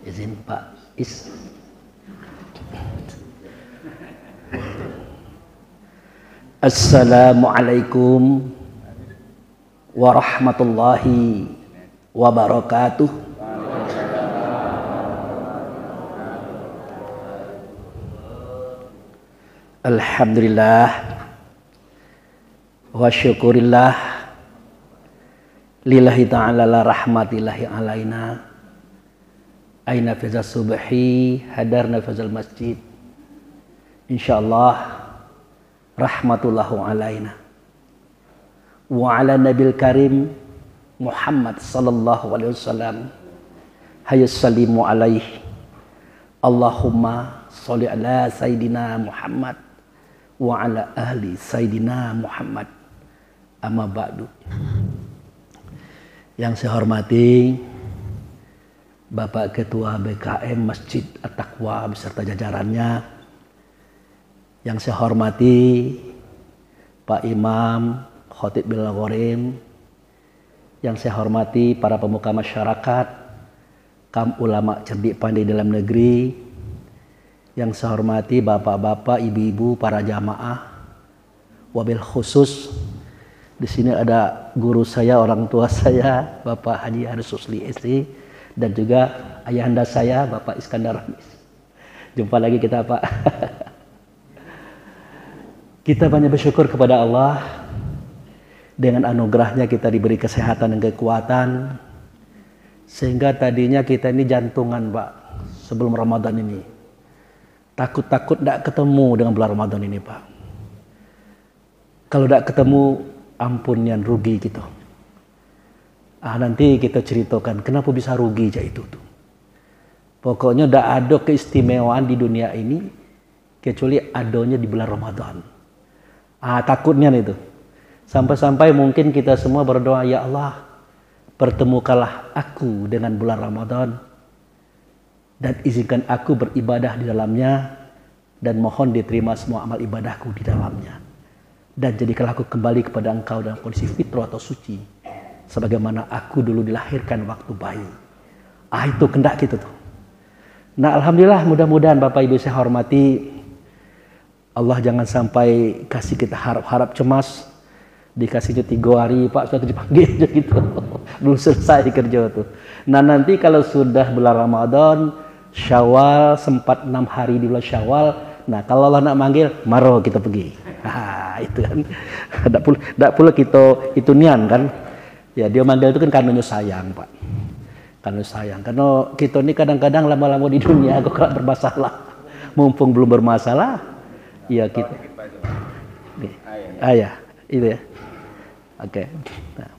Izin Pak Is. Assalamualaikum warahmatullahi wabarakatuh. Alhamdulillah wa syukurillah lillahi ta'ala la rahmatillahi alaina aina fazal subhi hadarna fazal masjid insyaallah rahmatullahu alaina wa ala nabil karim Muhammad sallallahu alaihi wasallam hayassallimu alaihi Allahumma sholli ala sayyidina Muhammad wa ala ahli sayyidina Muhammad amma ba'du. Yang saya hormati Bapak Ketua BKM Masjid At-Taqwa beserta jajarannya, yang saya hormati Pak Imam Khotib Bil Ghorim, yang saya hormati para pemuka masyarakat, kaum ulama cerdik pandai dalam negeri, yang saya hormati bapak-bapak, ibu-ibu, para jamaah, wabil khusus di sini ada guru saya, orang tua saya, Bapak Haji Harus Susli SI, dan juga ayahanda saya, Bapak Iskandar Ramis. Jumpa lagi kita, Pak. Kita banyak bersyukur kepada Allah. Dengan anugerahnya kita diberi kesehatan dan kekuatan. Sehingga tadinya kita ini jantungan, Pak, sebelum Ramadan ini. Takut-takut tidak ketemu dengan bulan Ramadan ini, Pak. Kalau tidak ketemu, ampun yang rugi gitu. Nanti kita ceritakan kenapa bisa rugi aja itu tuh. Pokoknya tidak ada keistimewaan di dunia ini kecuali adanya di bulan Ramadan. Takutnya itu. Sampai-sampai mungkin kita semua berdoa, ya Allah, pertemukanlah aku dengan bulan Ramadan dan izinkan aku beribadah di dalamnya dan mohon diterima semua amal ibadahku di dalamnya. Dan jadikanlah aku kembali kepada Engkau dalam kondisi fitrah atau suci sebagaimana aku dulu dilahirkan waktu bayi. Itu kehendak kita tuh. Nah, alhamdulillah, mudah-mudahan Bapak Ibu saya hormati, Allah jangan sampai kasih kita harap-harap cemas. Dikasihnya 3 hari, Pak, sudah dipanggil gitu. Belum selesai kerja tuh. Nah, nanti kalau sudah bulan Ramadan, Syawal, sempat 6 hari di bulan Syawal. Nah, kalau Allah nak manggil, maro kita pergi. Itu kan. Tak pula kita itu nian kan. Ya, dia manggil itu kan karena sayang, Pak. Karena sayang. Karena kita ini kadang-kadang lama-lama di dunia kok kalau bermasalah. Mumpung belum bermasalah, ya kita. Ya, itu ya. Oke. Nah.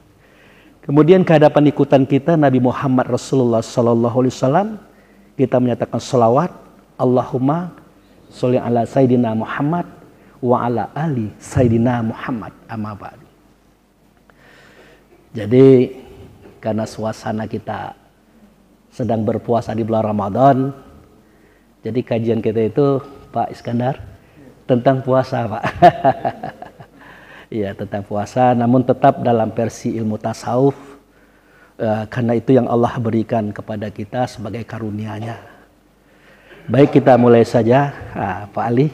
Kemudian kehadapan ikutan kita Nabi Muhammad Rasulullah Sallallahu Alaihi Wasallam, kita menyatakan salawat, Allahumma sholli ala Sayyidina Muhammad wa ala ali Sayyidina Muhammad amma ba'du. Jadi karena suasana kita sedang berpuasa di bulan Ramadan, jadi kajian kita itu, Pak Iskandar, tentang puasa, Pak. Iya, tentang puasa, namun tetap dalam versi ilmu tasawuf, karena itu yang Allah berikan kepada kita sebagai karunia-Nya. Baik, kita mulai saja, Pak Ali.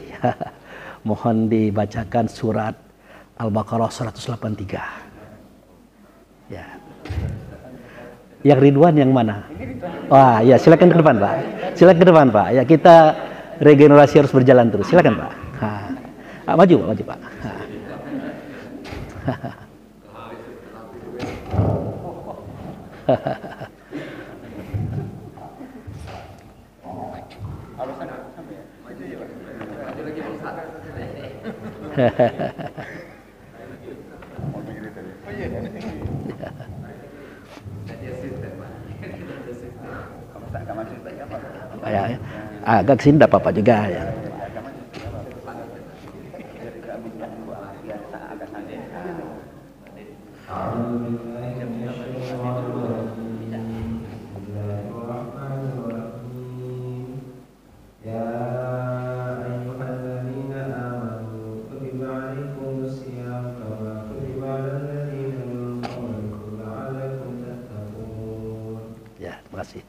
Mohon dibacakan surat Al-Baqarah 183. Ya. Yang Ridwan yang mana? Wah, ya, silakan ke depan, Pak. Silakan ke depan, Pak. Ya, kita regenerasi harus berjalan terus. Silakan, Pak. Maju, Pak. Agak sini tidak apa-apa juga ya. Terima kasih.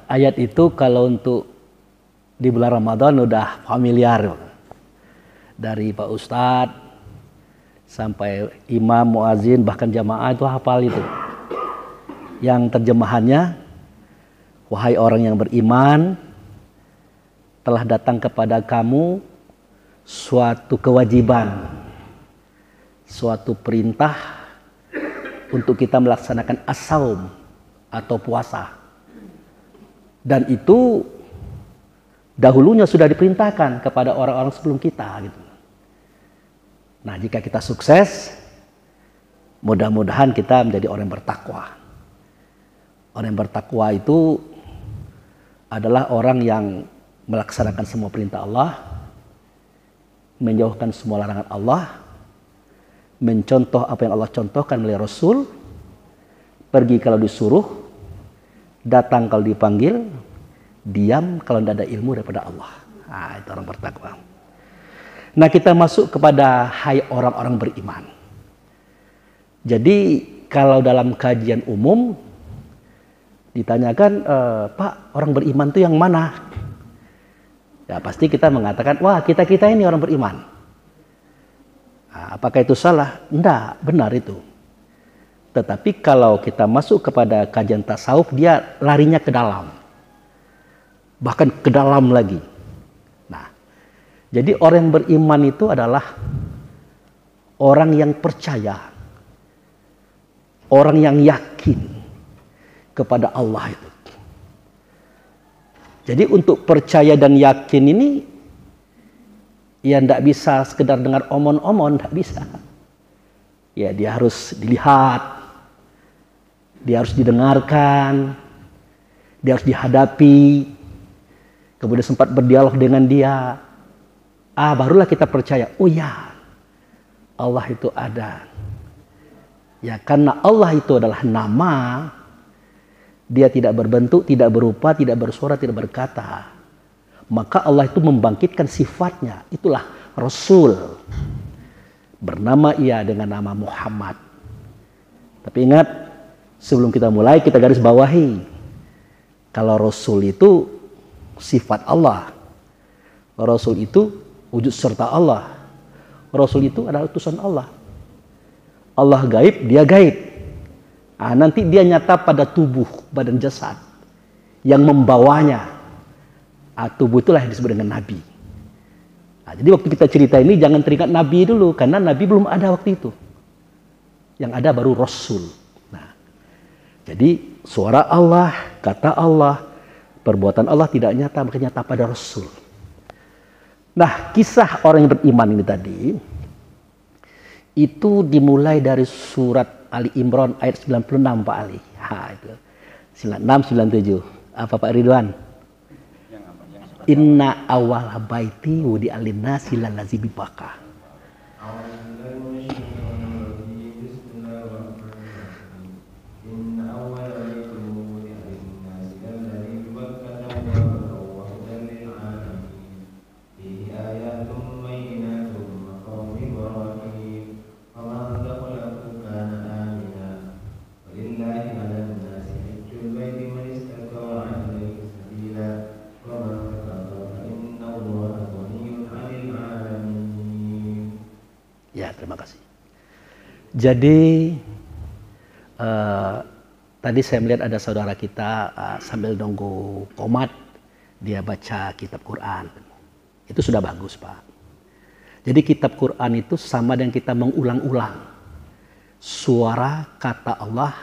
Ayat itu kalau untuk di bulan Ramadan udah familiar. Dari Pak Ustadz sampai imam, muazin, bahkan jamaah itu hafal itu. Yang terjemahannya, wahai orang yang beriman, telah datang kepada kamu suatu kewajiban, suatu perintah untuk kita melaksanakan as-saum atau puasa. Dan itu dahulunya sudah diperintahkan kepada orang-orang sebelum kita gitu. Nah, jika kita sukses, mudah-mudahan kita menjadi orang yang bertakwa. Orang yang bertakwa itu adalah orang yang melaksanakan semua perintah Allah, menjauhkan semua larangan Allah, mencontoh apa yang Allah contohkan melalui Rasul, pergi kalau disuruh, datang kalau dipanggil, diam kalau tidak ada ilmu daripada Allah. Nah, itu orang bertakwa. Nah, kita masuk kepada hai orang-orang beriman. Jadi kalau dalam kajian umum ditanyakan, Pak, orang beriman itu yang mana? Ya pasti kita mengatakan, wah kita ini orang beriman. Nah, apakah itu salah? Enggak, benar itu. Tetapi kalau kita masuk kepada kajian tasawuf, dia larinya ke dalam. Bahkan ke dalam lagi. Nah, jadi orang yang beriman itu adalah orang yang percaya. Orang yang yakin kepada Allah itu. Jadi untuk percaya dan yakin ini ya tidak bisa sekedar dengar omon-omon, tidak bisa. Ya dia harus dilihat, dia harus didengarkan, dia harus dihadapi, kemudian sempat berdialog dengan dia. Barulah kita percaya, oh ya Allah itu ada. Ya karena Allah itu adalah nama, dia tidak berbentuk, tidak berupa, tidak bersuara, tidak berkata. Maka Allah itu membangkitkan sifatnya. Itulah Rasul. Bernama ia dengan nama Muhammad. Tapi ingat, sebelum kita mulai, kita garis bawahi. Kalau Rasul itu sifat Allah. Rasul itu wujud serta Allah. Rasul itu adalah utusan Allah. Allah gaib, dia gaib. Nanti dia nyata pada tubuh, badan jasad yang membawanya. Tubuh itulah yang disebut dengan Nabi. Jadi waktu kita cerita ini jangan teringat Nabi dulu, karena Nabi belum ada waktu itu. Yang ada baru Rasul. Jadi suara Allah, kata Allah, perbuatan Allah tidak nyata, maka nyata pada Rasul. Nah, kisah orang yang beriman ini tadi itu dimulai dari surat Ali Imran ayat 96 Pak Ali. Itu 96 97. Apa Pak Ridwan? Inna awal baiti wudi alinnasi lalazi bibaka. Terima kasih. Jadi tadi saya melihat ada saudara kita sambil nunggu komat dia baca kitab Quran. Itu sudah bagus Pak. Jadi kitab Quran itu sama dengan kita mengulang-ulang suara kata Allah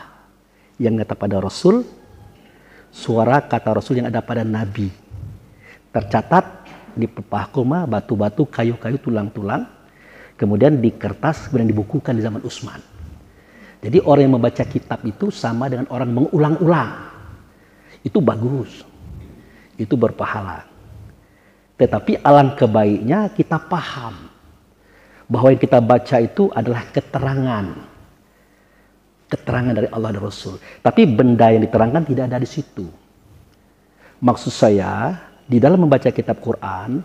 yang ada pada Rasul, suara kata Rasul yang ada pada Nabi. Tercatat di pelepah koma, batu-batu, kayu-kayu, tulang-tulang. Kemudian di kertas, kemudian dibukukan di zaman Utsman. Jadi orang yang membaca kitab itu sama dengan orang mengulang-ulang. Itu bagus. Itu berpahala. Tetapi alangkah baiknya kita paham bahwa yang kita baca itu adalah keterangan. Keterangan dari Allah dan Rasul. Tapi benda yang diterangkan tidak ada di situ. Maksud saya, di dalam membaca kitab Quran,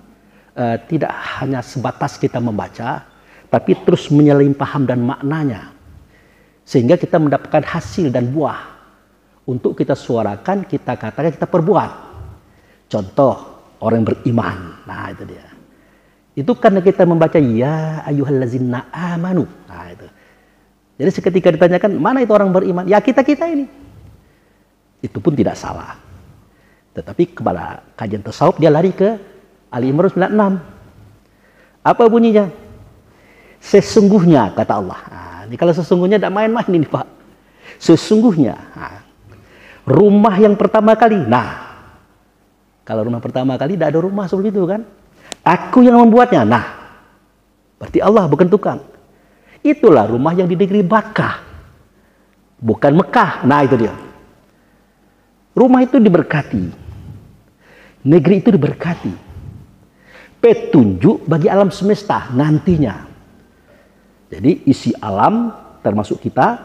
tidak hanya sebatas kita membaca, tapi terus menyelim paham dan maknanya. Sehingga kita mendapatkan hasil dan buah untuk kita suarakan, kita katakan, kita perbuat. Contoh, orang beriman. Nah, itu dia. Itu karena kita membaca ya ayyuhallazina amanu. Nah, itu. Jadi seketika ditanyakan, mana itu orang beriman? Ya kita-kita ini. Itu pun tidak salah. Tetapi kepada kajian tasawuf dia lari ke Ali Imran 96. Apa bunyinya? Sesungguhnya, kata Allah. Nah, ini kalau sesungguhnya tidak main-main ini Pak. Sesungguhnya. Nah, rumah yang pertama kali. Nah, kalau rumah pertama kali tidak ada rumah sebelum itu kan. Aku yang membuatnya. Nah, berarti Allah bukan tukang. Itulah rumah yang di negeri Bakkah. Bukan Mekah. Nah, itu dia. Rumah itu diberkati. Negeri itu diberkati. Petunjuk bagi alam semesta nantinya. Jadi isi alam termasuk kita,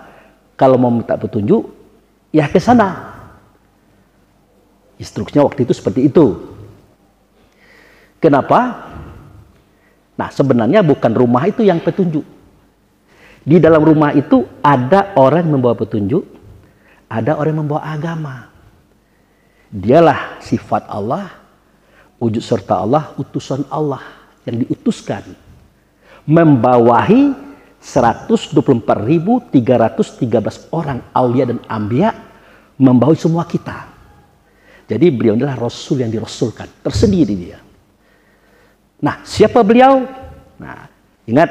kalau mau minta petunjuk, ya ke sana. Instruksinya waktu itu seperti itu. Kenapa? Nah, sebenarnya bukan rumah itu yang petunjuk. Di dalam rumah itu ada orang yang membawa petunjuk, ada orang yang membawa agama. Dialah sifat Allah, wujud serta Allah, utusan Allah yang diutuskan. Membawahi 124.313 orang aulia dan anbiya, membawahi semua kita. Jadi beliau adalah Rasul yang dirasulkan, tersendiri dia. Nah, siapa beliau? Nah, ingat,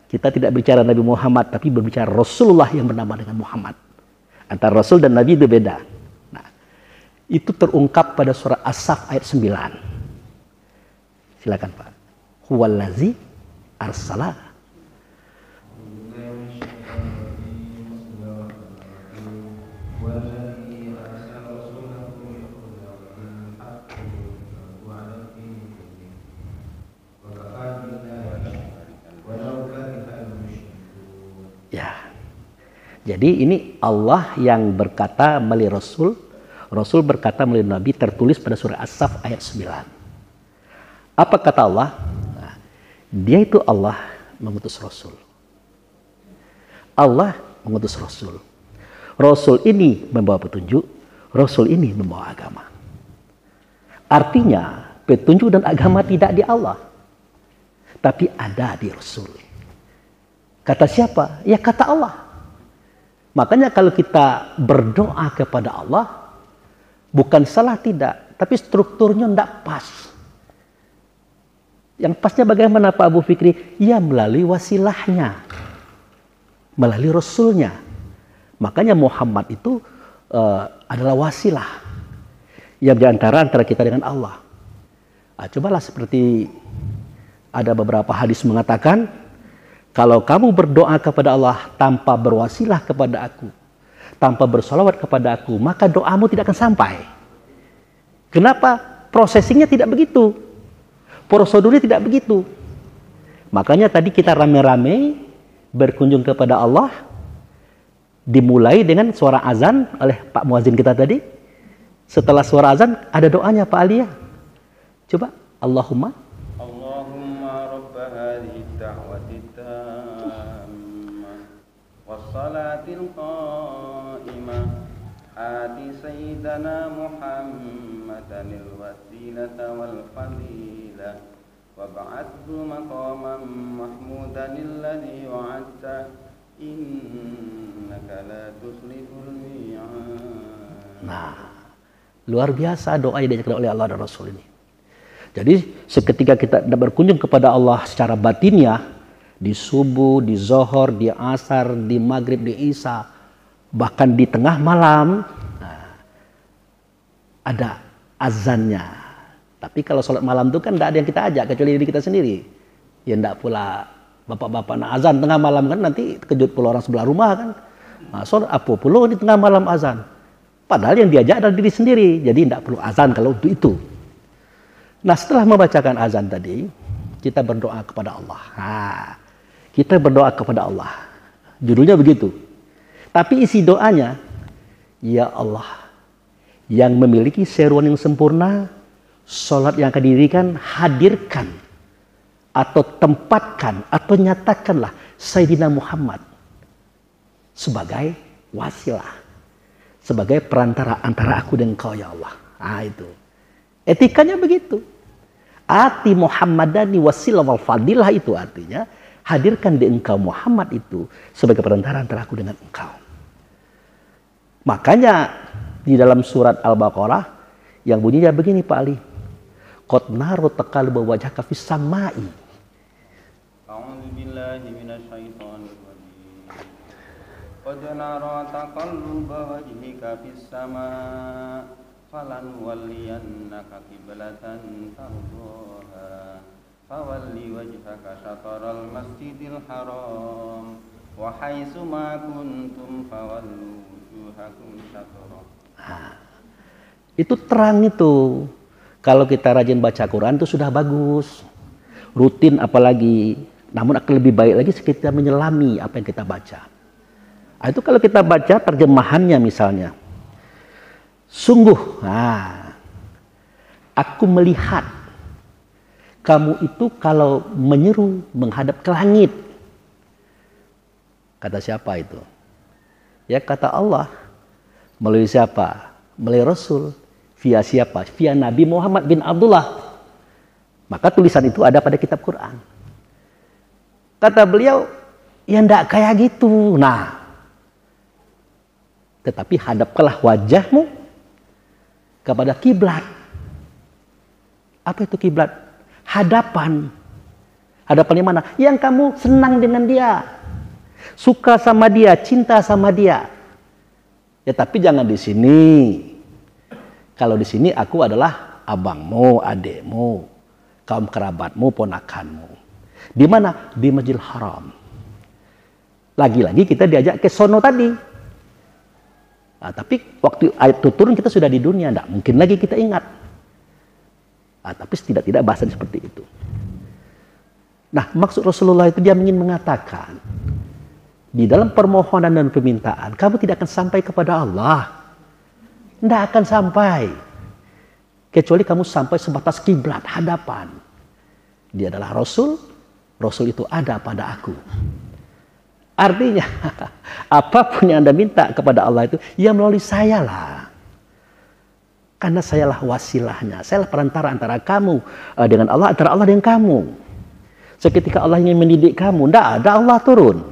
kita tidak bicara Nabi Muhammad, tapi berbicara Rasulullah yang bernama dengan Muhammad. Antara Rasul dan Nabi itu beda. Nah, itu terungkap pada surah As-Saff ayat 9. Silakan Pak. Huwallazi arsala. Ya. Jadi ini Allah yang berkata melalui Rasul, Rasul berkata melalui Nabi, tertulis pada surah As-Saff ayat 9. Apa kata Allah? Nah, dia itu Allah mengutus Rasul. Allah mengutus Rasul. Rasul ini membawa petunjuk, Rasul ini membawa agama. Artinya petunjuk dan agama tidak di Allah, tapi ada di Rasul. Kata siapa? Ya kata Allah. Makanya kalau kita berdoa kepada Allah, bukan salah tidak, tapi strukturnya tidak pas. Yang pasnya bagaimana Pak Abu Fikri? Ya melalui wasilahnya, melalui Rasulnya. Makanya Muhammad itu adalah wasilah yang diantara kita dengan Allah. Nah, cobalah seperti ada beberapa hadis mengatakan, kalau kamu berdoa kepada Allah tanpa berwasilah kepada aku, tanpa bersolawat kepada aku, maka doamu tidak akan sampai. Kenapa? Prosesingnya tidak begitu. Prosedurnya tidak begitu. Makanya tadi kita rame-rame berkunjung kepada Allah, dimulai dengan suara azan oleh Pak Muazzin kita tadi. Setelah suara azan ada doanya Pak Alia. Coba, Allahumma rabba hadhihi ad-da'wati tammah was-salatil qa'imah ati sayyidana Muhammadanil wasilata wal fadilah wab'athu maqaman mahmudanil ladzi wa'adta innaka la tukhliful mi'ad. Nah, luar biasa doa yang diajarkan oleh Allah dan Rasul ini. Jadi seketika kita berkunjung kepada Allah secara batinnya, di subuh, di zohor, di asar, di maghrib, di isya, bahkan di tengah malam, nah, ada azannya. Tapi kalau sholat malam itu kan tidak ada yang kita ajak kecuali diri kita sendiri. Ya tidak pula bapak-bapak nak azan tengah malam kan, nanti kejut pula orang sebelah rumah kan. Nah, sholat apa pula di tengah malam azan. Padahal yang diajak adalah diri sendiri. Jadi tidak perlu azan kalau untuk itu. Nah, setelah membacakan azan tadi, kita berdoa kepada Allah. Nah, kita berdoa kepada Allah. Judulnya begitu. Tapi isi doanya, ya Allah, yang memiliki seruan yang sempurna, sholat yang akan didirikan, hadirkan, atau tempatkan, atau nyatakanlah Sayyidina Muhammad sebagai wasilah, sebagai perantara antara aku dan engkau ya Allah. Nah itu. Etikanya begitu. Ati Muhammadani wasilah wal fadilah itu artinya hadirkan di engkau Muhammad itu sebagai perantara antara aku dengan engkau. Makanya di dalam surat Al-Baqarah yang bunyinya begini Pak Ali. Qad naru taqalluba wajhaka fis samai. A'udzu billahi minasyaitonir rajim. Qad nara taqalluba wajhika fis sama' falanwalliyannaka qiblatan tardaha fawalli wajhaka syatral masjidil haram wa haitsu ma kuntum fawallu wujuhakum syatrah. Itu terang itu. Kalau kita rajin baca Quran itu sudah bagus. Rutin apalagi. Namun akan lebih baik lagi kita menyelami apa yang kita baca. Nah, itu kalau kita baca terjemahannya misalnya. Sungguh, aku melihat kamu itu kalau menyeru menghadap ke langit. Kata siapa itu? Ya kata Allah. Melalui siapa? Melalui Rasul. Via siapa? Via Nabi Muhammad bin Abdullah. Maka tulisan itu ada pada kitab Quran. Kata beliau, ya enggak kayak gitu. Nah, tetapi hadapkanlah wajahmu kepada kiblat. Apa itu kiblat? Hadapan. Hadapan yang mana? Yang kamu senang dengan dia. Suka sama dia, cinta sama dia. Ya tapi jangan di sini. Kalau di sini aku adalah abangmu, adekmu, kaum kerabatmu, ponakanmu. Di mana? Di Masjidil Haram. Lagi-lagi kita diajak ke sono tadi. Nah, tapi waktu ayat itu turun kita sudah di dunia, tidak mungkin lagi kita ingat. Nah, tapi tidak bahasan seperti itu. Nah, maksud Rasulullah itu dia ingin mengatakan di dalam permohonan dan permintaan kamu tidak akan sampai kepada Allah. Tidak akan sampai. Kecuali kamu sampai sebatas kiblat, hadapan. Dia adalah Rasul. Rasul itu ada pada aku. Artinya, apapun yang Anda minta kepada Allah itu, ya melalui saya lah. Karena sayalah wasilahnya. Sayalah perantara antara kamu dengan Allah, antara Allah dengan kamu. Seketika Allah ingin mendidik kamu, tidak ada Allah turun.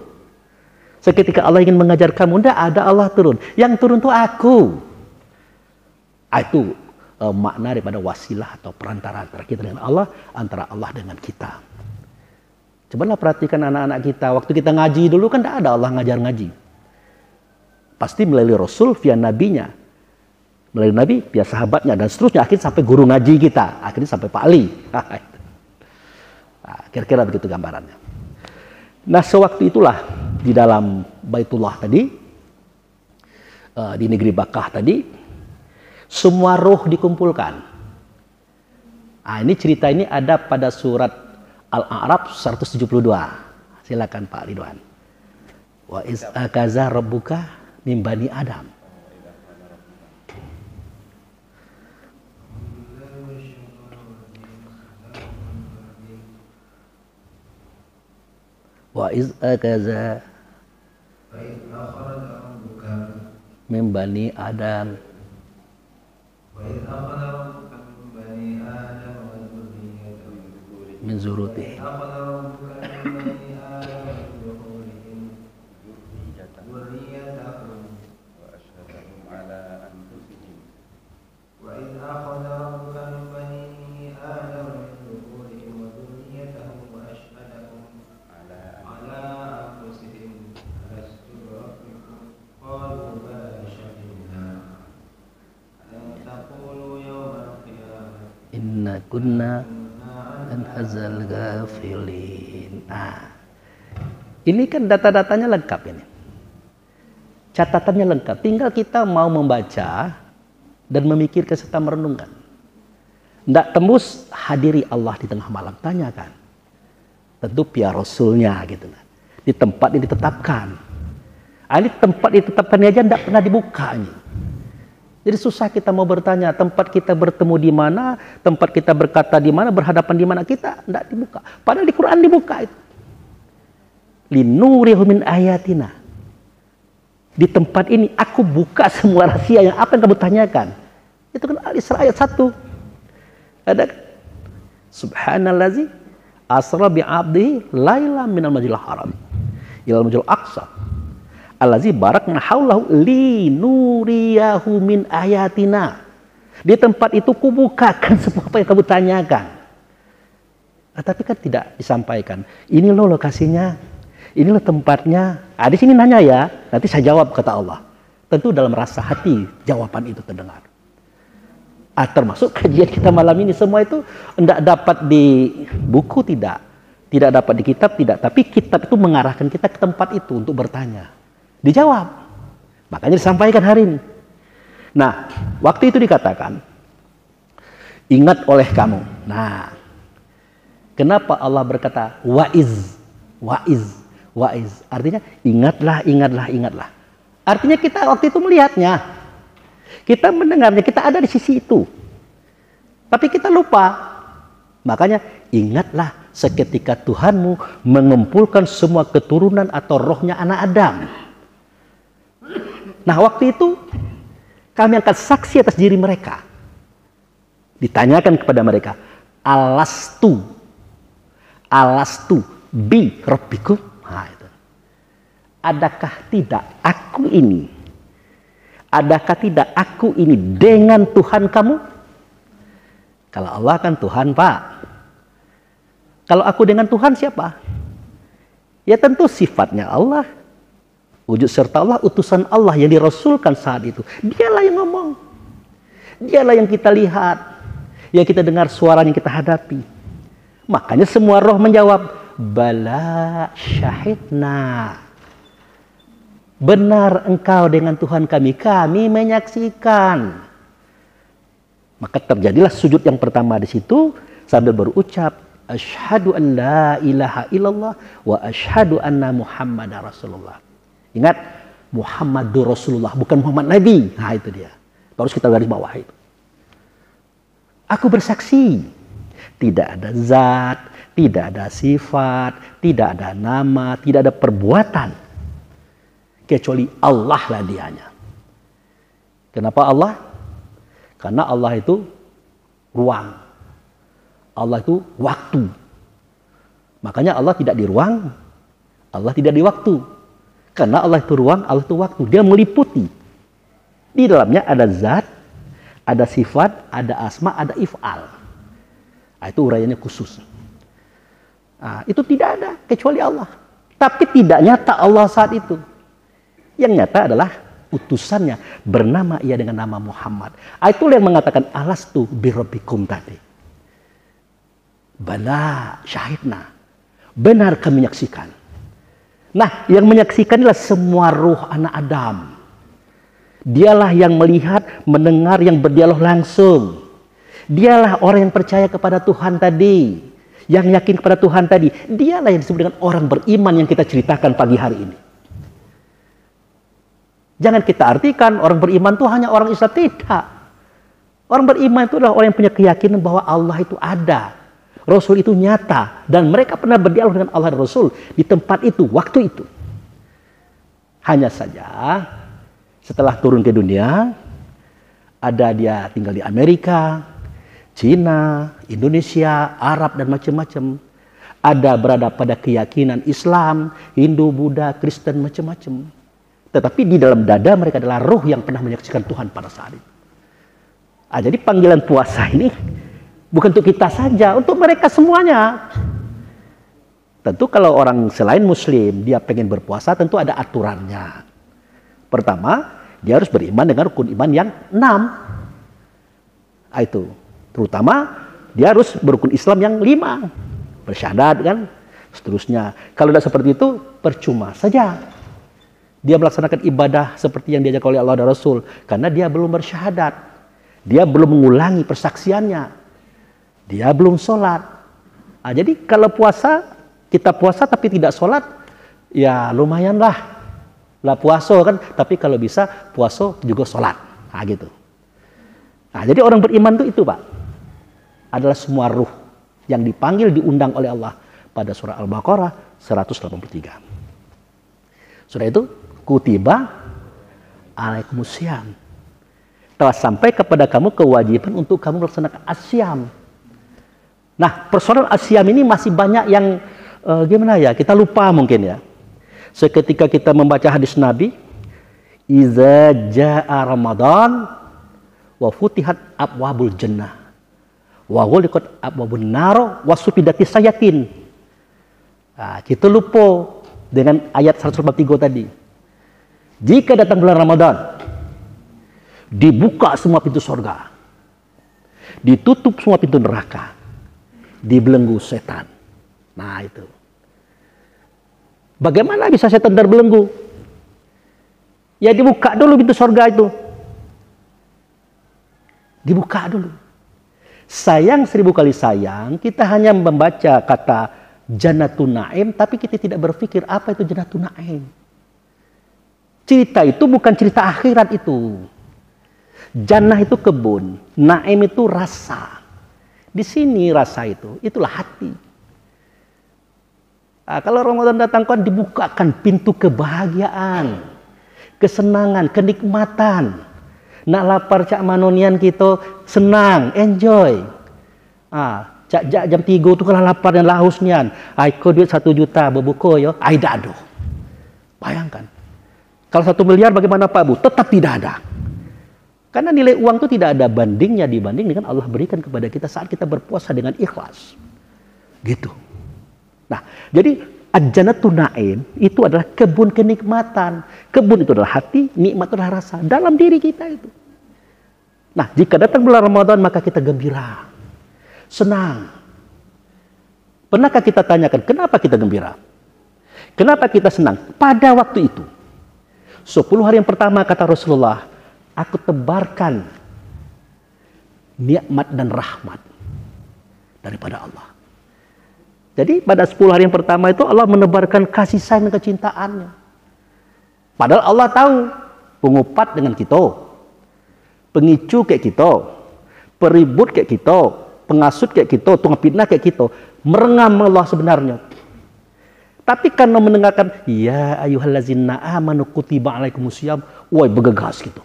Seketika Allah ingin mengajar kamu, tidak ada Allah turun. Yang turun itu aku. Itu makna daripada wasilah atau perantara antara kita dengan Allah, antara Allah dengan kita. Cobalah perhatikan anak-anak kita. Waktu kita ngaji dulu kan tidak ada Allah ngajar ngaji. Pasti melalui Rasul via nabinya. Melalui nabi via sahabatnya dan seterusnya. Akhirnya sampai guru ngaji kita. Akhirnya sampai Pak Ali. Nah, kira-kira begitu gambarannya. Nah sewaktu itulah di dalam Baitullah tadi. Di negeri Bakkah tadi. Semua roh dikumpulkan. Nah, ini cerita ini ada pada surat Al-A'raf 172. Silakan Pak Ridwan. Wa iz akaza rabbuka min bani Adam. Wa iz akaza min bani Adam. Min zuruti. Inna kunna an hazal ghafilin. Nah, ini kan data-datanya lengkap ini. Catatannya lengkap. Tinggal kita mau membaca dan memikirkan serta merenungkan. Tidak tembus, hadiri Allah di tengah malam. Tanyakan. Tentu via Rasulnya gitu. Di tempat yang ditetapkan. Ini tempat ditetapkan aja tidak pernah dibuka ini. Jadi susah kita mau bertanya tempat kita bertemu di mana, tempat kita berkata di mana, berhadapan di mana, kita tidak dibuka. Padahal di Quran dibuka itu. Linurihu min ayatina. Di tempat ini aku buka semua rahasia yang apa yang kamu tanyakan. Itu kan Al-Isra ayat 1. Ada Subhanallazi asra bi'abdihi lailan minal masjidil haram ilal masjidil aqsa allazi barakna haulahu linuriyahu min ayatina. Di tempat itu kubukakan semua apa yang kamu tanyakan. Tapi kan tidak disampaikan. Ini loh lokasinya, inilah tempatnya. Di sini nanya ya, nanti saya jawab kata Allah. Tentu dalam rasa hati jawaban itu terdengar. Termasuk kajian kita malam ini, semua itu tidak dapat di buku, tidak dapat di kitab, tidak. Tapi kitab itu mengarahkan kita ke tempat itu untuk bertanya. Dijawab. Makanya disampaikan hari ini. Nah, waktu itu dikatakan, ingat oleh kamu. Nah, kenapa Allah berkata wa'iz? Artinya ingatlah. Artinya kita waktu itu melihatnya. Kita mendengarnya, kita ada di sisi itu. Tapi kita lupa. Makanya ingatlah seketika Tuhanmu mengumpulkan semua keturunan atau rohnya anak Adam. Nah, waktu itu kami angkat saksi atas diri mereka. Ditanyakan kepada mereka, alastu bi rabbikum. Nah, itu. Adakah tidak aku ini? Adakah tidak aku ini dengan Tuhan kamu? Kalau Allah kan Tuhan, Pak. Kalau aku dengan Tuhan siapa? Ya tentu sifatnya Allah. Wujud serta Allah, utusan Allah yang dirasulkan saat itu. Dialah yang ngomong. Dialah yang kita lihat. Yang kita dengar suaranya yang kita hadapi. Makanya semua roh menjawab, bala syahidna. Benar engkau dengan Tuhan kami menyaksikan. Maka terjadilah sujud yang pertama di situ sambil berucap, asyhadu an la ilaha illallah wa asyhadu anna Muhammadar Rasulullah. Ingat, Muhammadur Rasulullah, bukan Muhammad Nabi. Nah, itu dia. Harus kita garis bawah itu. Aku bersaksi, tidak ada zat, tidak ada sifat, tidak ada nama, tidak ada perbuatan kecuali Allah lah dianya. Kenapa Allah? Karena Allah itu ruang. Allah itu waktu. Makanya Allah tidak di ruang, Allah tidak di waktu. Karena Allah itu ruang, Allah itu waktu. Dia meliputi. Di dalamnya ada zat, ada sifat, ada asma, ada if'al. Nah, itu uraiannya khusus. Nah, itu tidak ada kecuali Allah. Tapi tidak nyata Allah saat itu. Yang nyata adalah utusannya bernama ia dengan nama Muhammad. Itulah yang mengatakan alastu birabbikum tadi. Bala syahidna. Benar kami menyaksikan. Nah, yang menyaksikan adalah semua ruh anak Adam. Dialah yang melihat, mendengar, yang berdialog langsung. Dialah orang yang percaya kepada Tuhan tadi. Yang yakin kepada Tuhan tadi. Dialah yang disebut dengan orang beriman yang kita ceritakan pagi hari ini. Jangan kita artikan orang beriman itu hanya orang Islam. Tidak. Orang beriman itu adalah orang yang punya keyakinan bahwa Allah itu ada. Rasul itu nyata. Dan mereka pernah berdialog dengan Allah dan Rasul di tempat itu, waktu itu. Hanya saja setelah turun ke dunia, ada dia tinggal di Amerika, Cina, Indonesia, Arab, dan macam-macam. Ada berada pada keyakinan Islam, Hindu, Buddha, Kristen, macam-macam. Tetapi di dalam dada mereka adalah roh yang pernah menyaksikan Tuhan pada saat itu. Jadi panggilan puasa ini bukan untuk kita saja, untuk mereka semuanya. Tentu kalau orang selain Muslim, dia pengen berpuasa, tentu ada aturannya. Pertama, dia harus beriman dengan rukun iman yang 6. Itu. Terutama, dia harus berukun Islam yang 5. Bersyahadat kan, seterusnya. Kalau tidak seperti itu, percuma saja. Dia melaksanakan ibadah seperti yang diajarkan oleh Allah dan Rasul. Karena dia belum bersyahadat. Dia belum mengulangi persaksiannya. Dia belum sholat. Jadi kalau puasa, kita puasa tapi tidak sholat, ya lumayan lah puasa kan. Tapi kalau bisa puasa juga sholat. Gitu. Jadi orang beriman itu Pak. Adalah semua ruh yang dipanggil, diundang oleh Allah. Pada surah Al-Baqarah 183. Surah itu, kutiba alaikumusiyam. Telah sampai kepada kamu kewajiban untuk kamu melaksanakan asyam. Nah, persoalan asyam ini masih banyak yang gimana ya, kita lupa mungkin ya. Seketika kita membaca hadis Nabi, iza jaa Ramadan wa futihat abwabul jannah wa ghuliqat abwabun nar wa sufidatis sayatin. Nah, kita lupa dengan ayat 143 tadi. Jika datang bulan Ramadan, dibuka semua pintu surga, ditutup semua pintu neraka, dibelenggu setan. Nah itu. Bagaimana bisa setan terbelenggu? Ya dibuka dulu pintu surga itu. Dibuka dulu. Sayang 1000 kali sayang, kita hanya membaca kata Jannatun Naim, tapi kita tidak berpikir apa itu Jannatun Naim. Cerita itu bukan cerita akhirat itu. Jannah itu kebun, Naim itu rasa. Di sini rasa itu, itulah hati. Nah, kalau Ramadan datang kan dibukakan pintu kebahagiaan, kesenangan, kenikmatan. Nak lapar cak manonian kita senang, enjoy. Cak jam 3 tu kalau lapar dan lahus nian, ai ko duit 1 juta berbuka yo, ai dak ada. Bayangkan. Kalau 1 miliar bagaimana Pak Bu? Tetap tidak ada. Karena nilai uang itu tidak ada bandingnya dibanding dengan Allah berikan kepada kita saat kita berpuasa dengan ikhlas. Gitu. Nah, jadi Jannatun Naim itu adalah kebun kenikmatan. Kebun itu adalah hati, nikmat itu adalah rasa dalam diri kita itu. Nah, jika datang bulan Ramadan maka kita gembira, senang. Pernahkah kita tanyakan kenapa kita gembira? Kenapa kita senang? Pada waktu itu, 10 hari yang pertama kata Rasulullah, aku tebarkan nikmat dan rahmat daripada Allah. Jadi pada 10 hari yang pertama itu Allah menebarkan kasih sayang dan kecintaannya. Padahal Allah tahu pengupat dengan kita, pengicu kayak kita, peribut kayak kita, pengasut kayak kita, tukang fitnah kayak kita, merengam Allah sebenarnya. Tapi karena mendengarkan ya ayyuhallazina amanu kutiba alaikumusiyam, woi bergegas gitu.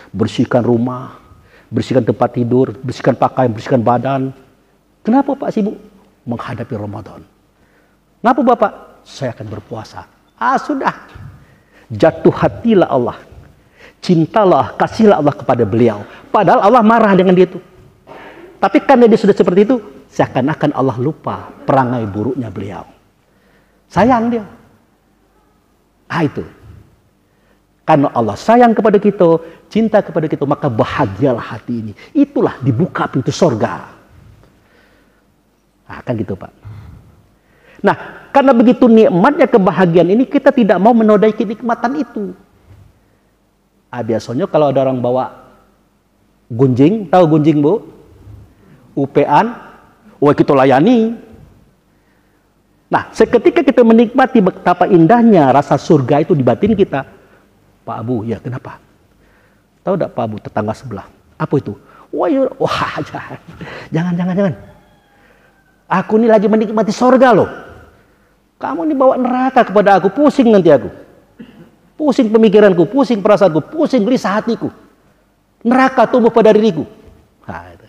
Bersihkan rumah, bersihkan tempat tidur, bersihkan pakaian, bersihkan badan. Kenapa Pak sibuk? Menghadapi Ramadan. Ngapa Bapak? Saya akan berpuasa. Sudah. Jatuh hatilah Allah. Cintalah, kasihlah Allah kepada beliau. Padahal Allah marah dengan dia itu. Tapi karena dia sudah seperti itu, seakan-akan Allah lupa perangai buruknya beliau. Sayang dia. Itu. Karena Allah sayang kepada kita, cinta kepada kita, maka bahagialah hati ini. Itulah dibuka pintu surga. Kan gitu Pak. Nah, karena begitu nikmatnya kebahagiaan ini, kita tidak mau menodai kenikmatan itu. Biasanya kalau ada orang bawa gunjing, tahu gunjing Bu? Upean, kita layani. Nah, seketika kita menikmati betapa indahnya rasa surga itu di batin kita, Pak Abu, ya kenapa? Tahu tidak Pak Abu, tetangga sebelah? Apa itu? Wah, jangan. Aku ini lagi menikmati surga loh. Kamu ini bawa neraka kepada aku, pusing nanti aku. Pusing pemikiranku, pusing perasaanku, pusing gelisah hatiku. Neraka tumbuh pada diriku. Itu.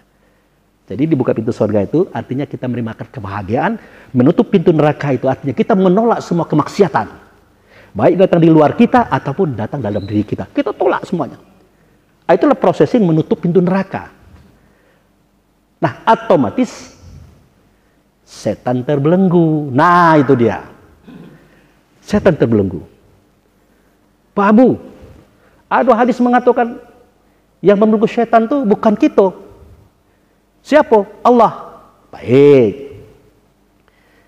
Jadi dibuka pintu surga itu artinya kita menerima kebahagiaan, menutup pintu neraka itu artinya kita menolak semua kemaksiatan. Baik datang di luar kita ataupun datang dalam diri kita. Kita tolak semuanya. Itulah prosesing menutup pintu neraka. Nah, otomatis setan terbelenggu. Nah, itu dia. Setan terbelenggu. Pak Abu, ada hadis mengatakan yang membelenggu setan itu bukan kita. Siapa? Allah. Baik.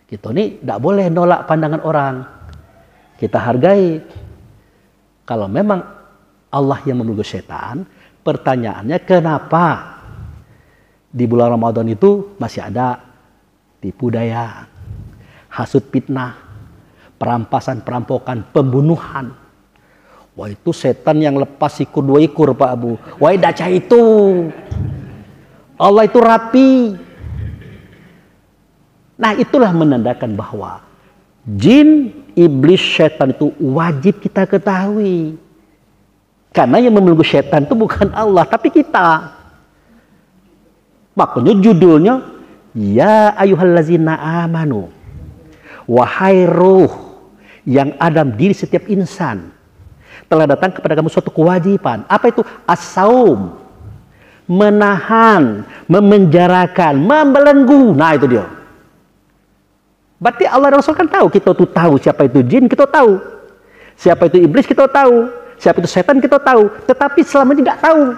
Kita ini tidak boleh nolak pandangan orang. Kita hargai. Kalau memang Allah yang membelenggu setan, pertanyaannya kenapa di bulan Ramadan itu masih ada tipu daya, hasut fitnah, perampasan, perampokan, pembunuhan. Wah, itu setan yang lepas ikut 2 ekor Pak Abu. Wah, daca itu. Allah itu rapi. Nah, itulah menandakan bahwa jin, iblis, setan itu wajib kita ketahui. Karena yang membelenggu setan itu bukan Allah, tapi kita. Makanya judulnya, Ya ayyuhallazina amanu. Wahai ruh yang ada diri setiap insan, telah datang kepada kamu suatu kewajiban. Apa itu? As-saum. Menahan, memenjarakan, membelenggu. Nah itu dia. Berarti Allah dan Rasul kan tahu. Kita tuh tahu siapa itu jin, kita tahu. Siapa itu iblis, kita tahu. Siapa itu setan, kita tahu. Tetapi selama tidak tahu.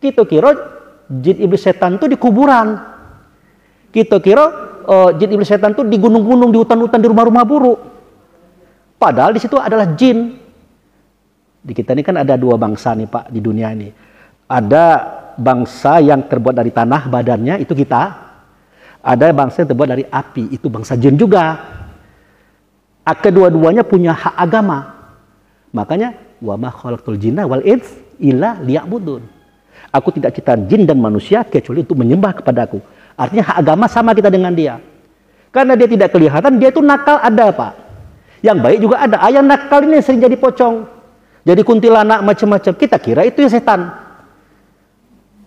Kita kira jin iblis setan itu di kuburan. Kita kira jin iblis setan itu di gunung-gunung, di hutan-hutan, di rumah-rumah buruk. Padahal di situ adalah jin. Di kita ini kan ada dua bangsa nih Pak di dunia ini. Ada bangsa yang terbuat dari tanah badannya, itu kita. Ada bangsa yang terbuat dari api, itu bangsa jin juga. Kedua-duanya punya hak agama. Makanya wa ma khalaqtul jinna wal ins illa liya'budun. Aku tidak ciptakan jin dan manusia kecuali untuk menyembah kepadaku. Artinya hak agama sama kita dengan dia. Karena dia tidak kelihatan, dia itu nakal ada Pak. Yang baik juga ada. Yang nakal ini sering jadi pocong. Jadi kuntilanak macam-macam. Kita kira itu ya setan.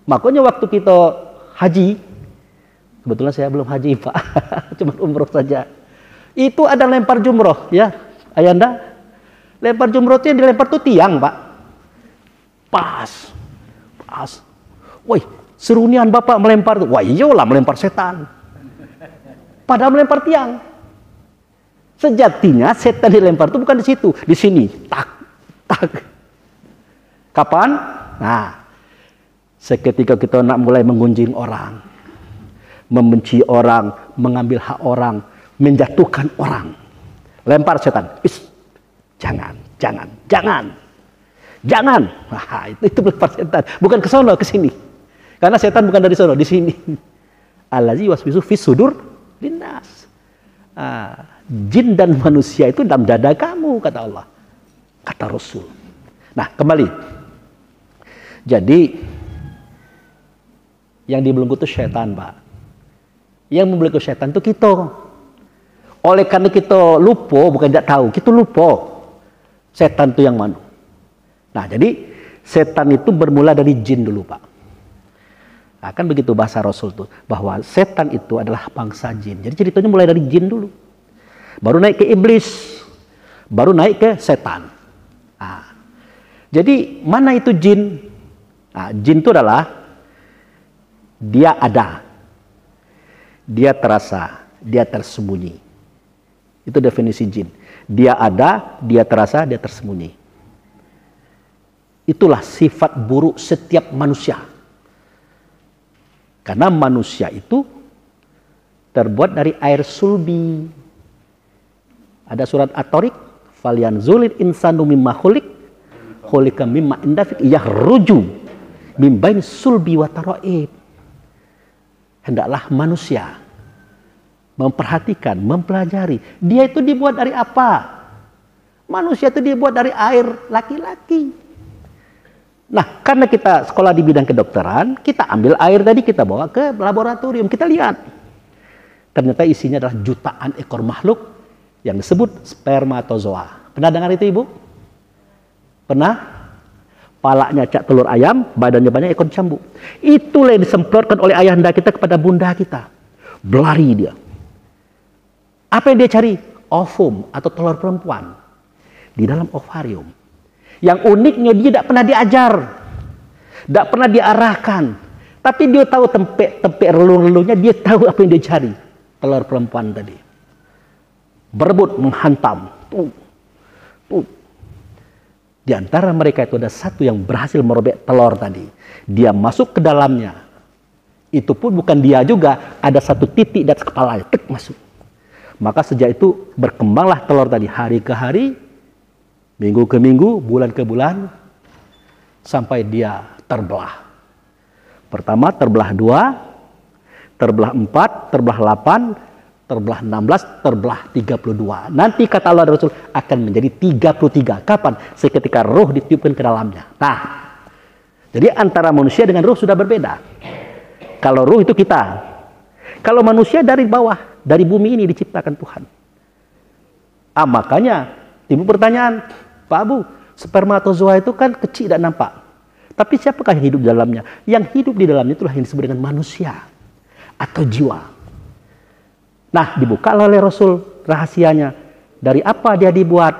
Makanya waktu kita haji, kebetulan saya belum haji Pak, cuma umroh saja. Itu ada lempar jumroh ya, Ayanda. Lempar jumroh itu yang dilempar tuh tiang Pak. Pas. Woi, serunian Bapak melempar tuh. Wah iyalah melempar setan. Padahal melempar tiang. Sejatinya setan dilempar itu bukan di situ, di sini. Tak. Kapan? Nah, seketika kita nak mulai menggunjing orang, membenci orang, mengambil hak orang, menjatuhkan orang, lempar setan. Jangan. Nah, itu lempar setan. Bukan ke sono, ke sini. Karena setan bukan dari sono, di sini. Allazi waswisu fis sudur linnas. Jin dan manusia itu dalam dada kamu, kata Allah. Kata Rasul. Nah, kembali. Jadi, yang dibelenggu itu setan, Pak. Yang membelenggu setan itu kita. Oleh karena kita lupa, bukan tidak tahu, kita lupa. Setan itu yang mana? Nah, jadi setan itu bermula dari jin dulu, Pak. Nah, kan begitu bahasa Rasul tuh, bahwa setan itu adalah bangsa jin. Jadi ceritanya mulai dari jin dulu. Baru naik ke iblis, baru naik ke setan. Nah, jadi mana itu jin? Nah, jin itu adalah dia ada, dia terasa, dia tersembunyi. Itu definisi jin. Dia ada, dia terasa, dia tersembunyi. Itulah sifat buruk setiap manusia. Karena manusia itu terbuat dari air sulbi. Ada surat At-Tariq, falyanzuril insanu mimma khuliqa mimma indafik yahruju min bain sulbi wa taraib. Hendaklah manusia memperhatikan, mempelajari. Dia itu dibuat dari apa? Manusia itu dibuat dari air laki-laki. Nah, karena kita sekolah di bidang kedokteran, kita ambil air tadi, kita bawa ke laboratorium, kita lihat. Ternyata isinya adalah jutaan ekor makhluk yang disebut spermatozoa. Pernah dengar itu, Ibu? Pernah? Palanya cak telur ayam, badannya banyak ekor cambuk. Itulah yang disemprotkan oleh ayahanda kita kepada bunda kita. Berlari dia. Apa yang dia cari? Ovum atau telur perempuan di dalam ovarium. Yang uniknya dia tidak pernah diajar, tidak pernah diarahkan, tapi dia tahu tempek relung-relungnya, dia tahu apa yang dia cari. Telur perempuan tadi berebut menghantam. Di antara mereka itu ada satu yang berhasil merobek telur tadi. Dia masuk ke dalamnya. Itu pun bukan dia juga, ada satu titik di atas kepalanya, tek masuk. Maka sejak itu berkembanglah telur tadi hari ke hari, minggu ke minggu, bulan ke bulan, sampai dia terbelah. Pertama terbelah 2, terbelah 4, terbelah 8, terbelah 16, terbelah 32. Nanti kata Allah dan Rasul akan menjadi 33. Kapan? Seketika roh ditiupkan ke dalamnya. Nah, jadi antara manusia dengan roh sudah berbeda. Kalau roh itu kita. Kalau manusia dari bawah, dari bumi ini diciptakan Tuhan. Makanya timbul pertanyaan, Pak Abu, Spermatozoa itu kan kecil tidak nampak. Tapi siapakah yang hidup di dalamnya? Yang hidup di dalamnya itulah yang disebut dengan manusia atau jiwa. Nah, dibuka oleh Rasul rahasianya. Dari apa dia dibuat?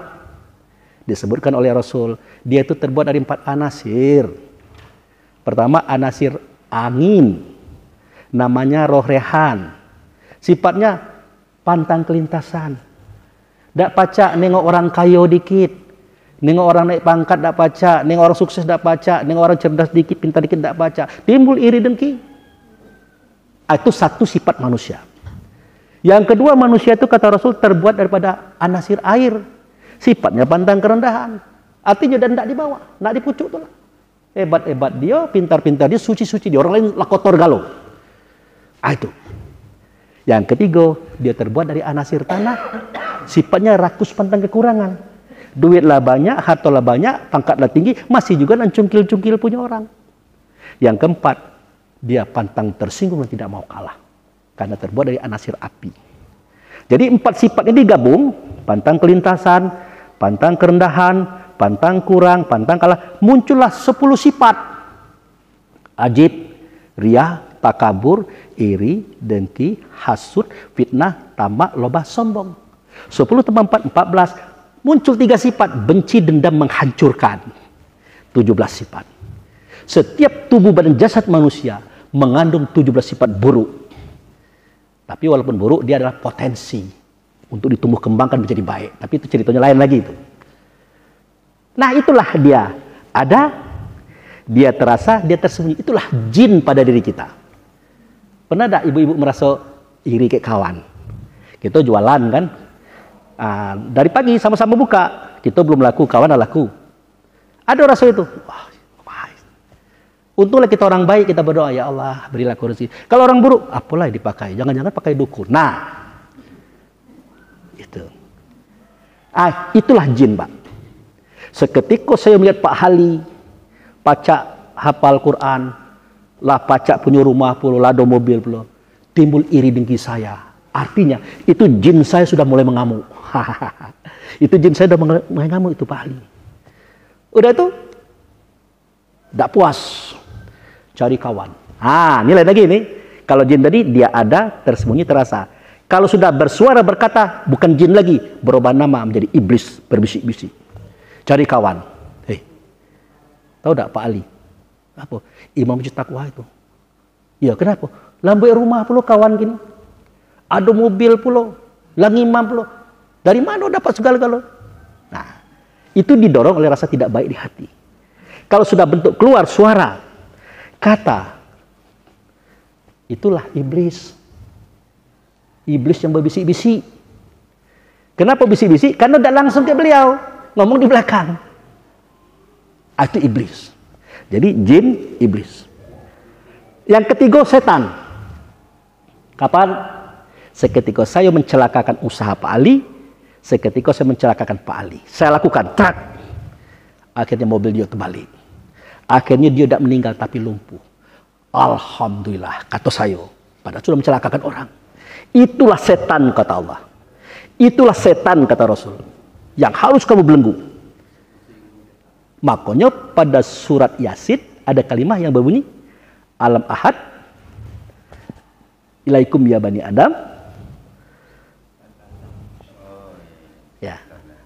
Disebutkan oleh Rasul, dia itu terbuat dari 4 anasir. Pertama, anasir angin. Namanya roh rehan. Sifatnya pantang kelintasan. Tak pacak nengok orang kaya dikit. Nengok orang naik pangkat tak pacak. Nengok orang sukses tak pacak. Nengok orang cerdas dikit, pintar dikit tak pacak. Timbul iri dengki. Itu satu sifat manusia. Yang kedua, manusia itu kata Rasul terbuat daripada anasir air. Sifatnya pantang kerendahan. Artinya dan tidak dibawa, tidak dipucuk tuh. Hebat-hebat dia, pintar-pintar dia, suci-suci dia. Orang lain lah kotor galau. Itu. Yang ketiga, dia terbuat dari anasir tanah. Sifatnya rakus, pantang kekurangan. Duitlah banyak, hartalah banyak, pangkatlah tinggi, masih juga cungkil-cungkil punya orang. Yang keempat, dia pantang tersinggung dan tidak mau kalah. Karena terbuat dari anasir api. Jadi 4 sifat ini digabung, pantang kelintasan, pantang kerendahan, pantang kurang, pantang kalah, muncullah 10 sifat. Ajib, riya, takabur, iri, dengki, hasud, fitnah, tamak, loba, sombong. 10 tambah 4, 14. Muncul 3 sifat, benci, dendam, menghancurkan. 17 sifat. Setiap tubuh badan jasad manusia mengandung 17 sifat buruk. Tapi walaupun buruk, dia adalah potensi untuk ditumbuh kembangkan menjadi baik. Tapi itu ceritanya lain lagi itu. Nah, itulah dia. Ada, dia terasa, dia tersembunyi. Itulah jin pada diri kita. Pernah tak ibu-ibu merasa iri kayak kawan? Kita jualan kan? Dari pagi sama-sama buka. Kita belum laku, kawan dah laku. Ada rasa itu. Wah, untunglah kita orang baik, kita berdoa, ya Allah berilah aku rezeki. Kalau orang buruk, apalah yang dipakai? Jangan-jangan pakai dukun. Nah, itu. Itulah jin, Pak. Seketika saya melihat Pak Hali, pacak hafal Quran, lah pacak punya rumah pula, lado mobil pula, timbul iri dengki saya. Artinya, itu jin saya sudah mulai mengamuk. Itu jin saya sudah mulai mengamuk, itu Pak Hali. Udah itu, tidak puas. Cari kawan. Nilai lagi nih. Kalau jin tadi dia ada, tersembunyi, terasa. Kalau sudah bersuara berkata, bukan jin lagi, berubah nama menjadi iblis, berbisik-bisik. Cari kawan. Tahu tak Pak Ali? Apa? Imam Masjid Taqwa itu. Ya kenapa? Lambai rumah pula kawan gini. Ada mobil pula, lang imam pula. Dari mana dapat segala-gala? Nah, itu didorong oleh rasa tidak baik di hati. Kalau sudah bentuk keluar suara, kata, itulah iblis. Iblis yang berbisik-bisik. Kenapa bisik-bisik? Karena tidak langsung ke beliau, ngomong di belakang. Itu iblis. Jadi jin, iblis. Yang ketiga, setan. Kapan? Seketika saya mencelakakan usaha Pak Ali, seketika saya mencelakakan Pak Ali. Saya lakukan, trak. Akhirnya mobil dia terbalik. Akhirnya dia tidak meninggal tapi lumpuh. Alhamdulillah, kata saya. Padahal sudah mencelakakan orang. Itulah setan, kata Allah. Itulah setan, kata Rasul. Yang harus kamu belenggu. Makanya pada surat Yasin ada kalimat yang berbunyi, Alam ahad ilaikum ya bani Adam. Ya.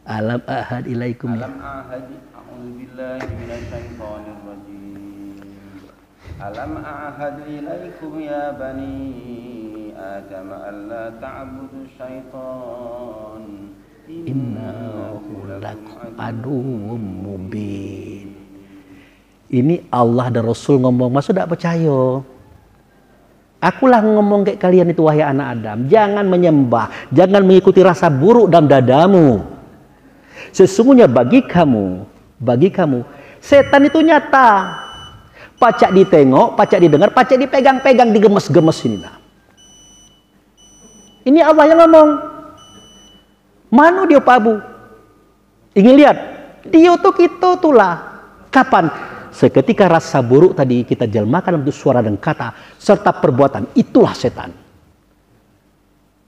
Alam ahad ilaikum. Alam ahad a'udzubillahi minasyaitonir rajim. Alam ahad ilaikum ya bani Adam alla ta'budu syaitan. Innahu lakum aduwwum mubin. Ini Allah dan Rasul ngomong, masa tidak percaya? Akulah ngomong kayak kalian itu wahai anak Adam, jangan menyembah, jangan mengikuti rasa buruk dalam dadamu. Sesungguhnya bagi kamu, setan itu nyata. Pacak ditengok, pacak didengar, pacak dipegang-pegang, digemes-gemes ini. Ini Allah yang ngomong. Mana dia Pak Abu? Ingin lihat? Dia tuh kita tulah. Kapan? Seketika rasa buruk tadi kita jelmakan untuk suara dan kata serta perbuatan, itulah setan.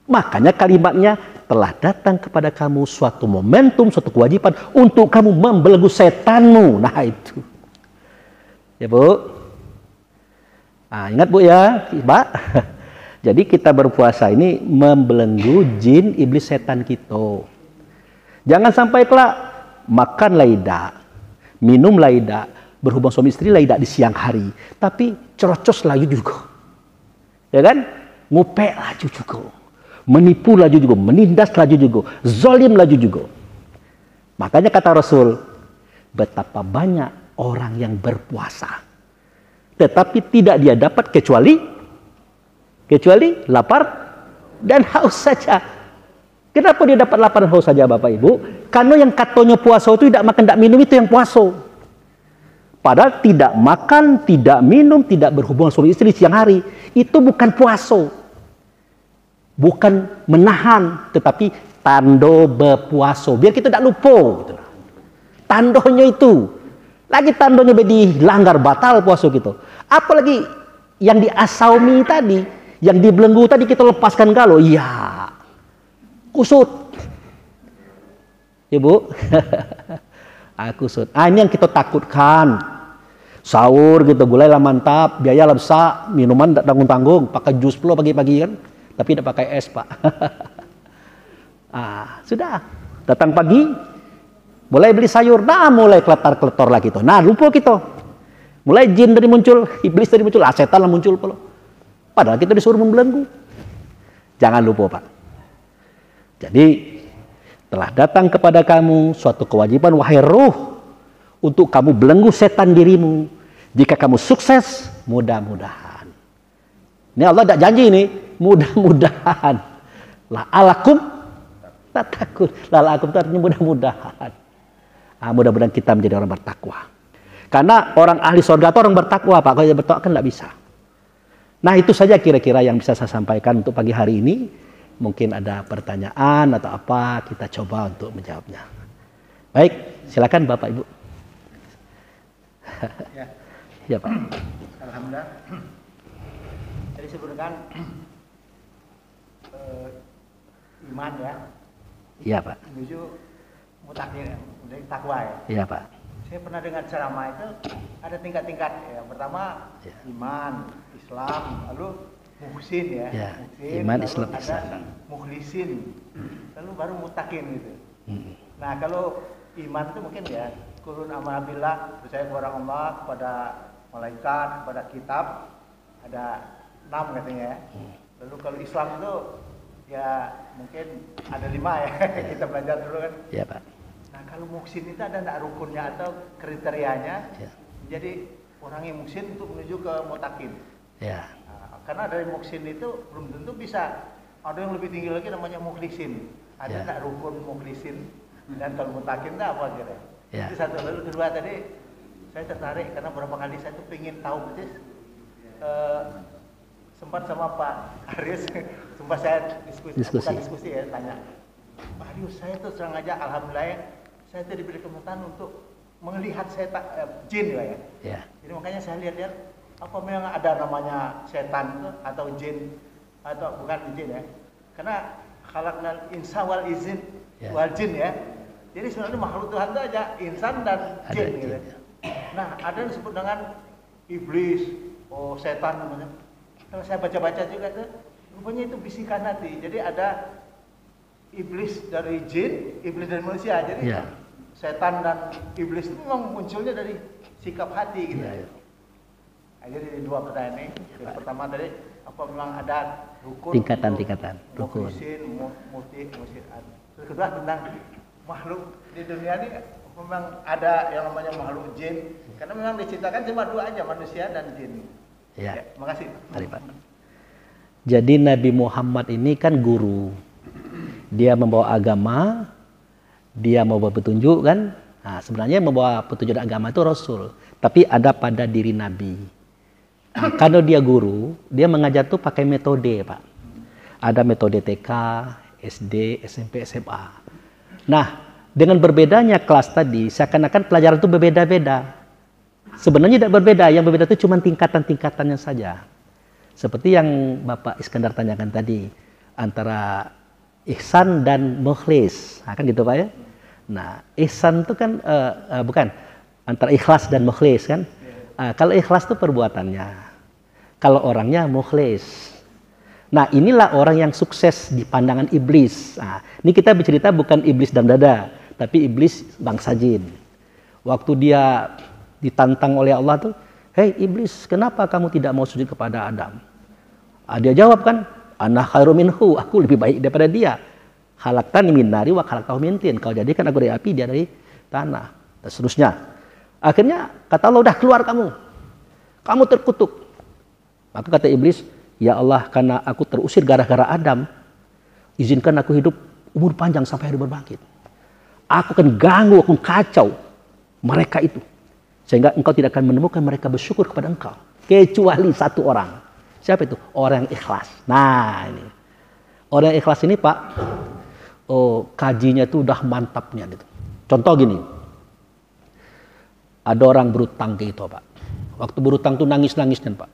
Makanya kalimatnya telah datang kepada kamu suatu momentum, suatu kewajiban untuk kamu membelenggu setanmu. Nah itu. Ya Bu. Nah, ingat Bu ya, Pak. Jadi kita berpuasa ini membelenggu jin iblis setan kita. Jangan sampai kelak makan laida, minum laida, berhubung suami istri laida di siang hari, tapi cerocos laju juga. Ya kan? Ngupek laju juga. Menipu laju juga, menindas laju juga, zolim laju juga. Makanya kata Rasul, betapa banyak orang yang berpuasa, tetapi tidak dia dapat kecuali lapar dan haus saja. Kenapa dia dapat lapar dan haus saja Bapak Ibu? Karena yang katanya puasa itu tidak makan, tidak minum, itu yang puasa. Padahal tidak makan, tidak minum, tidak berhubungan suami istri siang hari, itu bukan puasa. Bukan menahan, tetapi tando berpuasa. Biar kita tidak lupa. Gitu. Tandonya itu. Lagi tandonya dilanggar, batal puasa gitu. Apalagi yang di asaumi tadi, yang dibelenggu tadi kita lepaskan galau. Iya. Kusut. Ibu. Kusut. Ini yang kita takutkan. Sahur gitu, gulai lah mantap, biaya lah besar, minuman tak tanggung-tanggung, pakai jus pula pagi-pagi kan. Tapi tidak pakai es Pak. Sudah. Datang pagi, mulai beli sayur, mulai keletar-keletor lagi tuh. Nah lupa kita. Mulai jin tadi muncul, iblis tadi muncul, setan lah muncul pula. Padahal kita disuruh membelenggu. Jangan lupa Pak. Jadi telah datang kepada kamu suatu kewajiban wahai ruh untuk kamu belenggu setan dirimu. Jika kamu sukses, mudah-mudahan. Ini Allah tidak janji ini. Mudah-mudahan. La'alakum tak takut. La'alakum itu artinya mudah-mudahan. Mudah-mudahan kita menjadi orang bertakwa. Karena orang ahli surga itu orang bertakwa Pak. Kalau dia bertakwa kan tidak bisa. Nah itu saja kira-kira yang bisa saya sampaikan untuk pagi hari ini. Mungkin ada pertanyaan atau apa, kita coba untuk menjawabnya. Baik, silakan Bapak Ibu. Ya Pak. Alhamdulillah. Jadi sebutkan iman ya. Iya Pak. Menuju mutakin, menjadi takwa ya. Iya Pak. Saya pernah dengar ceramah itu ada tingkat-tingkat. Yang pertama iman, Islam, lalu muhsin ya. Muhsin, iman, lalu Islam, ada Islam. mukhlisin, lalu baru mutakin gitu. Nah kalau iman itu mungkin ya kulun amanabillah, percaya kepada Allah, kepada malaikat, kepada kitab, ada 6 katanya ya. Lalu kalau Islam itu ya mungkin ada 5 ya. Kita belajar dulu kan. Iya Pak. Nah kalau muhsin itu ada enggak rukunnya atau kriterianya? Ya. Jadi orang yang muhsin untuk menuju ke mutakin. Ya. Nah, karena dari muhsin itu belum tentu bisa. Ada yang lebih tinggi lagi namanya mukhlisin. Ada enggak rukun mukhlisin? Dan kalau mutakin itu apa kira? Ya. Itu satu. Lalu kedua tadi saya tertarik karena beberapa kali saya tuh pengen tahu persis. Sempat sama Pak Aris, sempat saya diskusi ya, tanya Pak Arius, saya tuh serang aja alhamdulillah saya tuh diberi kesempatan untuk melihat setan, jin ya. Ya. Jadi makanya saya lihat-lihat apa memang ada namanya setan itu atau jin atau bukan jin ya. Karena khalaqnal insa wal izin wal jin ya. Jadi sebenarnya makhluk Tuhan itu aja insan dan jin gitu. Nah, ada yang disebut dengan iblis, setan namanya. Kalau saya baca-baca juga tuh, rupanya itu bisikan hati. Jadi ada iblis dari jin, iblis dari manusia. Jadi setan dan iblis itu memang munculnya dari sikap hati gitu. Nah, jadi 2 pertanyaan ini. Yang pertama tadi, apa memang ada rukun? Tingkatan-tingkatan. Rukun. Terus kedua tentang makhluk di dunia ini memang ada yang namanya makhluk jin. Karena memang diciptakan cuma 2 aja, manusia dan jin. Ya, makasih. Mari Pak. Jadi Nabi Muhammad ini kan guru. Dia membawa agama, dia membawa petunjuk kan. Nah, sebenarnya membawa petunjuk agama itu Rasul. Tapi ada pada diri Nabi. Nah, kalau dia guru, dia mengajar tuh pakai metode Pak. Ada metode TK, SD, SMP, SMA. Nah, dengan berbedanya kelas tadi, seakan-akan pelajaran itu berbeda-beda. Sebenarnya tidak berbeda, yang berbeda itu cuma tingkatan-tingkatannya saja. Seperti yang Bapak Iskandar tanyakan tadi, antara ihsan dan mukhlis. Nah, kan gitu Pak ya. Nah, ihsan itu kan bukan antara ikhlas dan mukhlis kan. Kalau ikhlas itu perbuatannya. Kalau orangnya mukhlis. Nah, inilah orang yang sukses di pandangan iblis. Nah, ini kita bercerita bukan iblis dalam dada, tapi iblis bangsa jin. Waktu dia ditantang oleh Allah tuh, "Hei iblis, kenapa kamu tidak mau sujud kepada Adam?" Dia jawab kan, "Ana khairu minhu, aku lebih baik daripada dia. Khalaqtani min nari wa khalaqtahu min tin." Kau jadikan aku dari api, dia dari tanah. Dan seterusnya. Akhirnya kata Allah, "Udah keluar kamu. Kamu terkutuk." Maka kata iblis, "Ya Allah, karena aku terusir gara-gara Adam, izinkan aku hidup umur panjang sampai hari berbangkit. Aku akan ganggu, aku kacau mereka itu. Sehingga engkau tidak akan menemukan mereka bersyukur kepada engkau. Kecuali satu orang." Siapa itu? Orang yang ikhlas. Nah ini. Orang yang ikhlas ini Pak, kajinya itu udah mantapnya gitu. Contoh gini. Ada orang berutang ke itu Pak. Waktu berutang tuh nangis-nangis kan Pak.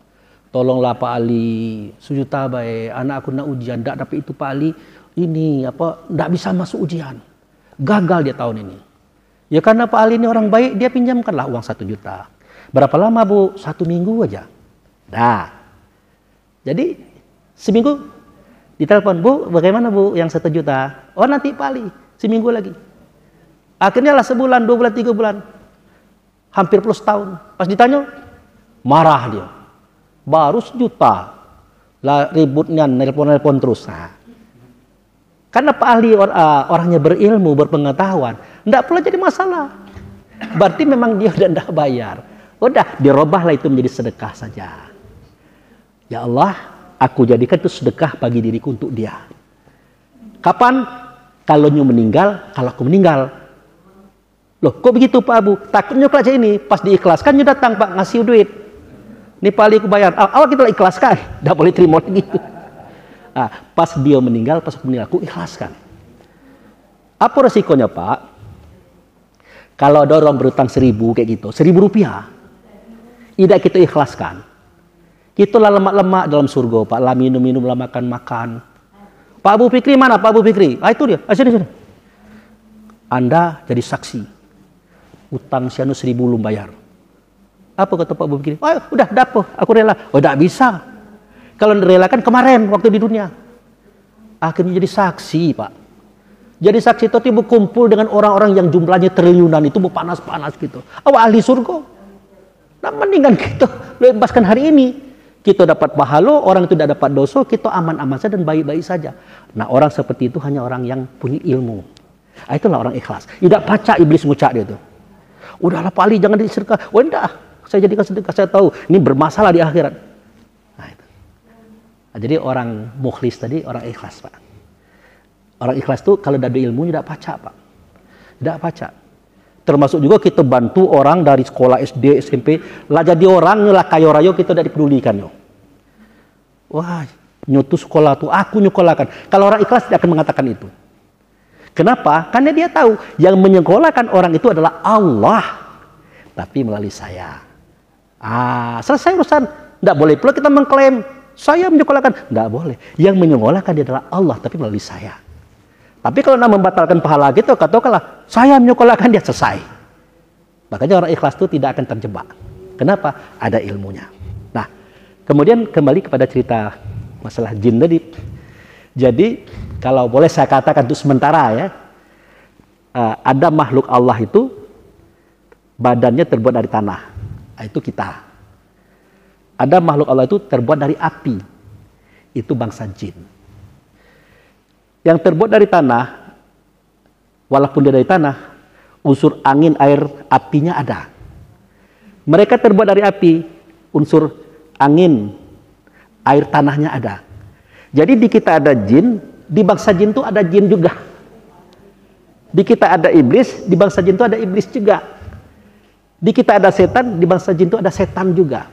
"Tolonglah Pak Ali, sejuta baik, anak aku nak ujian, ndak dapat itu Pak Ali, ini apa, ndak bisa masuk ujian. Gagal dia tahun ini." Ya karena Pak Ali ini orang baik, dia pinjamkanlah uang 1 juta. Berapa lama Bu? 1 minggu aja. Nah, jadi seminggu ditelepon, "Bu, bagaimana Bu yang 1 juta? Oh nanti Pak Ali, seminggu lagi." Akhirnya lah sebulan, 2 bulan, 3 bulan. Hampir plus tahun. Pas ditanya, marah dia. Baru 1 juta. Lah ributnya, nelpon terus. Nah, karena Pak Ali orangnya berilmu, berpengetahuan, tidak pula jadi masalah. Berarti memang dia udah tidak bayar. Udah, dirobahlah itu menjadi sedekah saja. Ya Allah, aku jadikan itu sedekah bagi diriku untuk dia. Kapan? Kalau nyu meninggal, kalau aku meninggal. Loh, kok begitu Pak Abu? Takutnya kelas ini, pas diikhlaskan nyu datang Pak, ngasih duit. Ini Pak Ali aku bayar. Awal kita ikhlaskan, tidak boleh terima gitu. Pas dia meninggal, pas aku meninggal, aku ikhlaskan. Apa resikonya Pak? Kalau ada orang berutang 1.000 kayak gitu, 1.000 rupiah, tidak kita ikhlaskan, kita lah lemak-lemak dalam surga Pak, lah minum-minum, lah makan-makan. Pak Abu Fikri mana? Pak Abu Fikri? Itu dia, sini. Anda jadi saksi, utang sianu 1.000 belum bayar. Apa kata Pak Abu Fikri? Udah dapat, aku rela. Tidak bisa. Kalau direlakan kemarin waktu di dunia. Akhirnya jadi saksi Pak. Jadi saksi itu berkumpul dengan orang-orang yang jumlahnya triliunan, itu panas-panas gitu. Ahli surga. Nah mendingan kita bebaskan hari ini. Kita dapat pahala, orang itu tidak dapat dosa, kita aman-aman saja dan baik-baik saja. Nah orang seperti itu hanya orang yang punya ilmu. Itulah orang ikhlas. Tidak pacak iblis ngucap dia itu. Udahlah Pak Ali, jangan disedekah. Enggak, saya jadikan sedekah, saya tahu ini bermasalah di akhirat. Nah, itu. Nah, jadi orang mukhlis tadi orang ikhlas Pak. Orang ikhlas itu kalau ada ilmunya tidak pacak Pak. Tidak pacak. Termasuk juga kita bantu orang dari sekolah SD, SMP, lah jadi orang lah kayo rayo kita tidak dipedulikan yo. Wah, nyotu sekolah tuh aku nyekolahkan. Kalau orang ikhlas tidak akan mengatakan itu. Kenapa? Karena dia tahu yang menyekolahkan orang itu adalah Allah, tapi melalui saya. Selesai urusan. Tidak boleh pula kita mengklaim saya menyekolahkan. Tidak boleh. Yang menyekolahkan dia adalah Allah, tapi melalui saya. Tapi kalau nak membatalkan pahala gitu, katakanlah saya menyekolahkan, dia selesai. Makanya orang ikhlas itu tidak akan terjebak. Kenapa? Ada ilmunya. Nah, kemudian kembali kepada cerita masalah jin tadi. Jadi kalau boleh saya katakan untuk sementara ya, ada makhluk Allah itu badannya terbuat dari tanah, itu kita. Ada makhluk Allah itu terbuat dari api, itu bangsa jin. Yang terbuat dari tanah, walaupun dia dari tanah, unsur angin, air, apinya ada. Mereka terbuat dari api, unsur angin, air, tanahnya ada. Jadi di kita ada jin, di bangsa jin itu ada jin juga. Di kita ada iblis, di bangsa jin itu ada iblis juga. Di kita ada setan, di bangsa jin itu ada setan juga.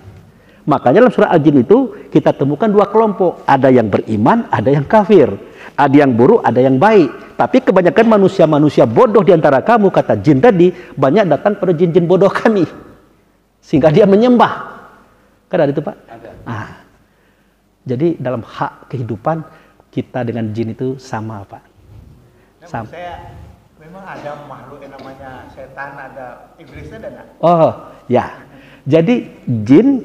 Makanya dalam surah Al-Jin itu kita temukan 2 kelompok. Ada yang beriman, ada yang kafir. Ada yang buruk, ada yang baik. Tapi kebanyakan manusia-manusia bodoh di antara kamu, kata jin tadi, banyak datang pada jin-jin bodoh kami. Sehingga dia menyembah. Kan ada itu Pak? Ada. Jadi dalam hak kehidupan, kita dengan jin itu sama, Pak. Nah, saya memang ada makhluk yang namanya setan, ada iblisnya dan Oh, ya. Jadi jin,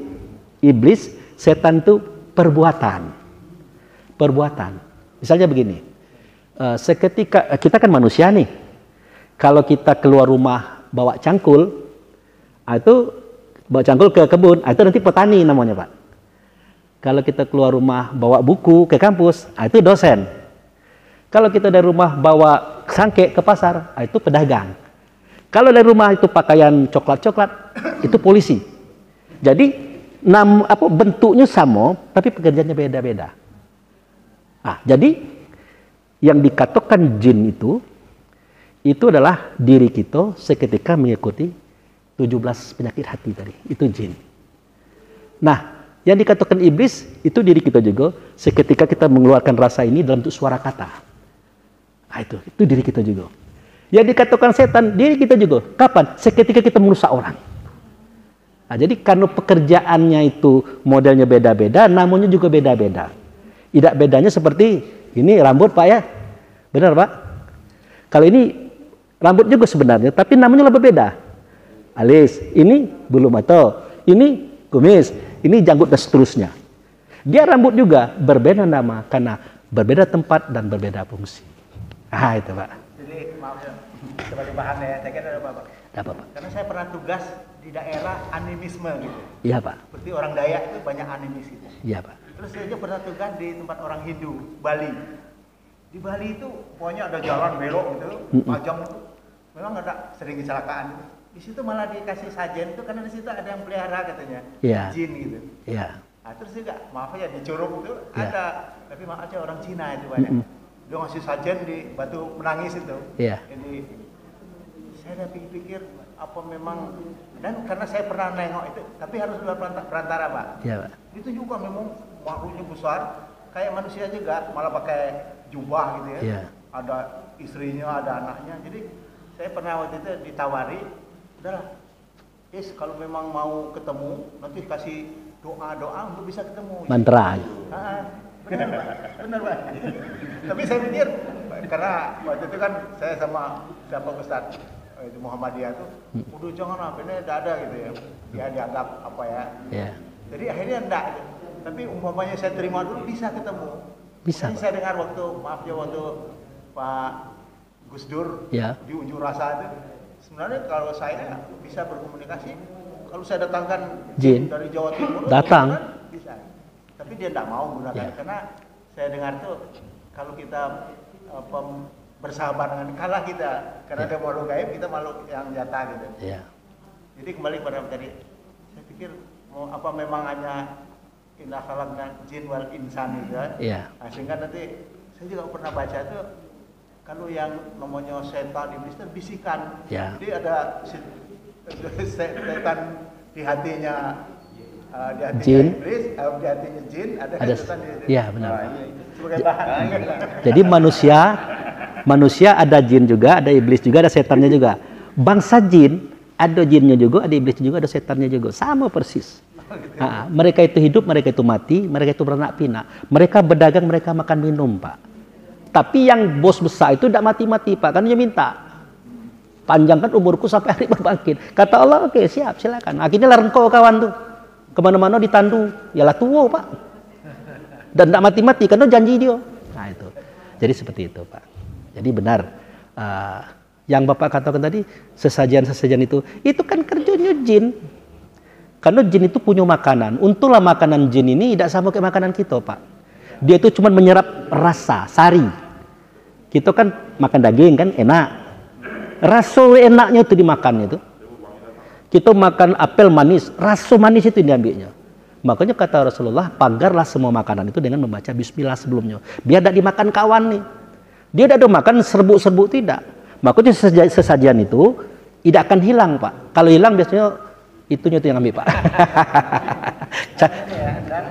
iblis, setan itu perbuatan. Perbuatan. Misalnya begini. Seketika kita kan manusia nih. Kalau kita keluar rumah bawa cangkul, itu bawa cangkul ke kebun, itu nanti petani namanya, Pak. Kalau kita keluar rumah bawa buku ke kampus, itu dosen. Kalau kita dari rumah bawa sangke ke pasar, itu pedagang. Kalau dari rumah itu pakaian coklat-coklat, itu polisi. Jadi bentuknya sama, tapi pekerjaannya beda-beda. Jadi yang dikatakan jin itu adalah diri kita seketika mengikuti 17 penyakit hati tadi. Itu jin. Nah, yang dikatakan iblis itu diri kita juga seketika kita mengeluarkan rasa ini dalam bentuk suara kata. Itu diri kita juga. Yang dikatakan setan, diri kita juga. Kapan? Seketika kita merusak orang. Jadi karena pekerjaannya itu modelnya beda-beda, namanya juga beda-beda. Tidak bedanya seperti ini rambut, Pak, ya. Benar, Pak? Kalau ini rambut juga sebenarnya, tapi namanya lebih beda. Alis, ini bulu mata, ini kumis, ini janggut dan seterusnya. Dia rambut juga berbeda nama karena berbeda tempat dan berbeda fungsi. Itu, Pak. Jadi maaf ya, sebagai bahan ya, saya kira ada Pak. Ada, Pak. Karena saya pernah tugas di daerah animisme gitu. Iya, Pak. Seperti orang Dayak itu banyak animis gitu. Iya, Pak. Terus saya juga pernah tugas di tempat orang Hindu, Bali. Di Bali itu pokoknya ada jalan belok gitu, pajang itu. Memang ada sering kecelakaan gitu. Di situ malah dikasih sajen itu karena di situ ada yang pelihara katanya, jin gitu. Iya. Terus juga maaf ya di Curug itu ada, tapi maaf aja orang Cina itu banyak. Dia ngasih sajen di batu menangis itu. Iya. Jadi saya udah pikir-pikir apa memang, dan karena saya pernah nengok itu, tapi harus lewat perantara, Pak. Iya, Pak. Itu juga memang makhluknya besar, kayak manusia juga, malah pakai jubah gitu ya. Iya. Ada istrinya, ada anaknya. Jadi saya pernah waktu itu ditawari, udahlah, kalau memang mau ketemu, nanti kasih doa-doa untuk bisa ketemu. Mantra. Benar, Pak. Benar, Pak. Tapi saya pikir, karena waktu itu kan saya sama siapa Ustaz itu Muhammadiyah tuh, udah jangan apa ini tidak ada gitu ya. Dia dianggap apa ya. Iya. Jadi akhirnya enggak. Tapi umpamanya saya terima dulu bisa ketemu. Bisa. Jadi saya dengar waktu Pak Gus Dur di unjuk rasa itu, sebenarnya kalau saya bisa berkomunikasi, kalau saya datangkan jin dari Jawa Timur, datang bisa. Tapi dia tidak mau gunakan karena saya dengar tuh kalau kita bersahabat dengan kalah kita, karena ada makhluk gaib, kita makhluk yang nyata gitu. Iya. Jadi kembali pada tadi, saya pikir mau apa memang hanya inna khalaqna jin wal insan gitu ya. Iya. Sehingga nanti saya juga pernah baca tuh kalau yang namanya setan iblis itu bisikan. Ya. Jadi ada setan di hatinya jin, iblis, di hatinya jin, ada setan di. Iya, benar. Sebagai bahan. Jadi manusia ada jin juga, ada iblis juga, ada setannya juga. Bangsa jin ada jinnya juga, ada iblisnya juga, ada setannya juga. Sama persis. Mereka itu hidup, mereka itu mati, mereka itu beranak pinak. Mereka berdagang, mereka makan minum, Pak. Tapi yang bos besar itu tidak mati-mati, Pak. Kan dia minta, panjangkan umurku sampai hari berbangkit. Kata Allah, oke, siap, silakan. Akhirnya larang kau kawan tuh. Kemana-mana ditandu. Yalah tua, Pak. Dan tidak mati-mati, karena janji dia. Nah itu. Jadi seperti itu, Pak. Jadi benar. Yang Bapak katakan tadi, sesajian-sesajian itu kan kerjanya jin. Karena jin itu punya makanan. Untunglah makanan jin ini tidak sama kayak makanan kita, Pak. Dia itu cuma menyerap rasa, sari. Kita kan makan daging kan enak. Rasa enaknya itu dimakan itu. Kita makan apel manis, rasa manis itu diambilnya. Makanya kata Rasulullah, pagarlah semua makanan itu dengan membaca bismillah sebelumnya. Biar tidak dimakan kawan nih. Dia tidak ada makan serbuk-serbuk, tidak. Makanya sesajian itu tidak akan hilang, Pak. Kalau hilang biasanya itunya itu yang ambil, Pak.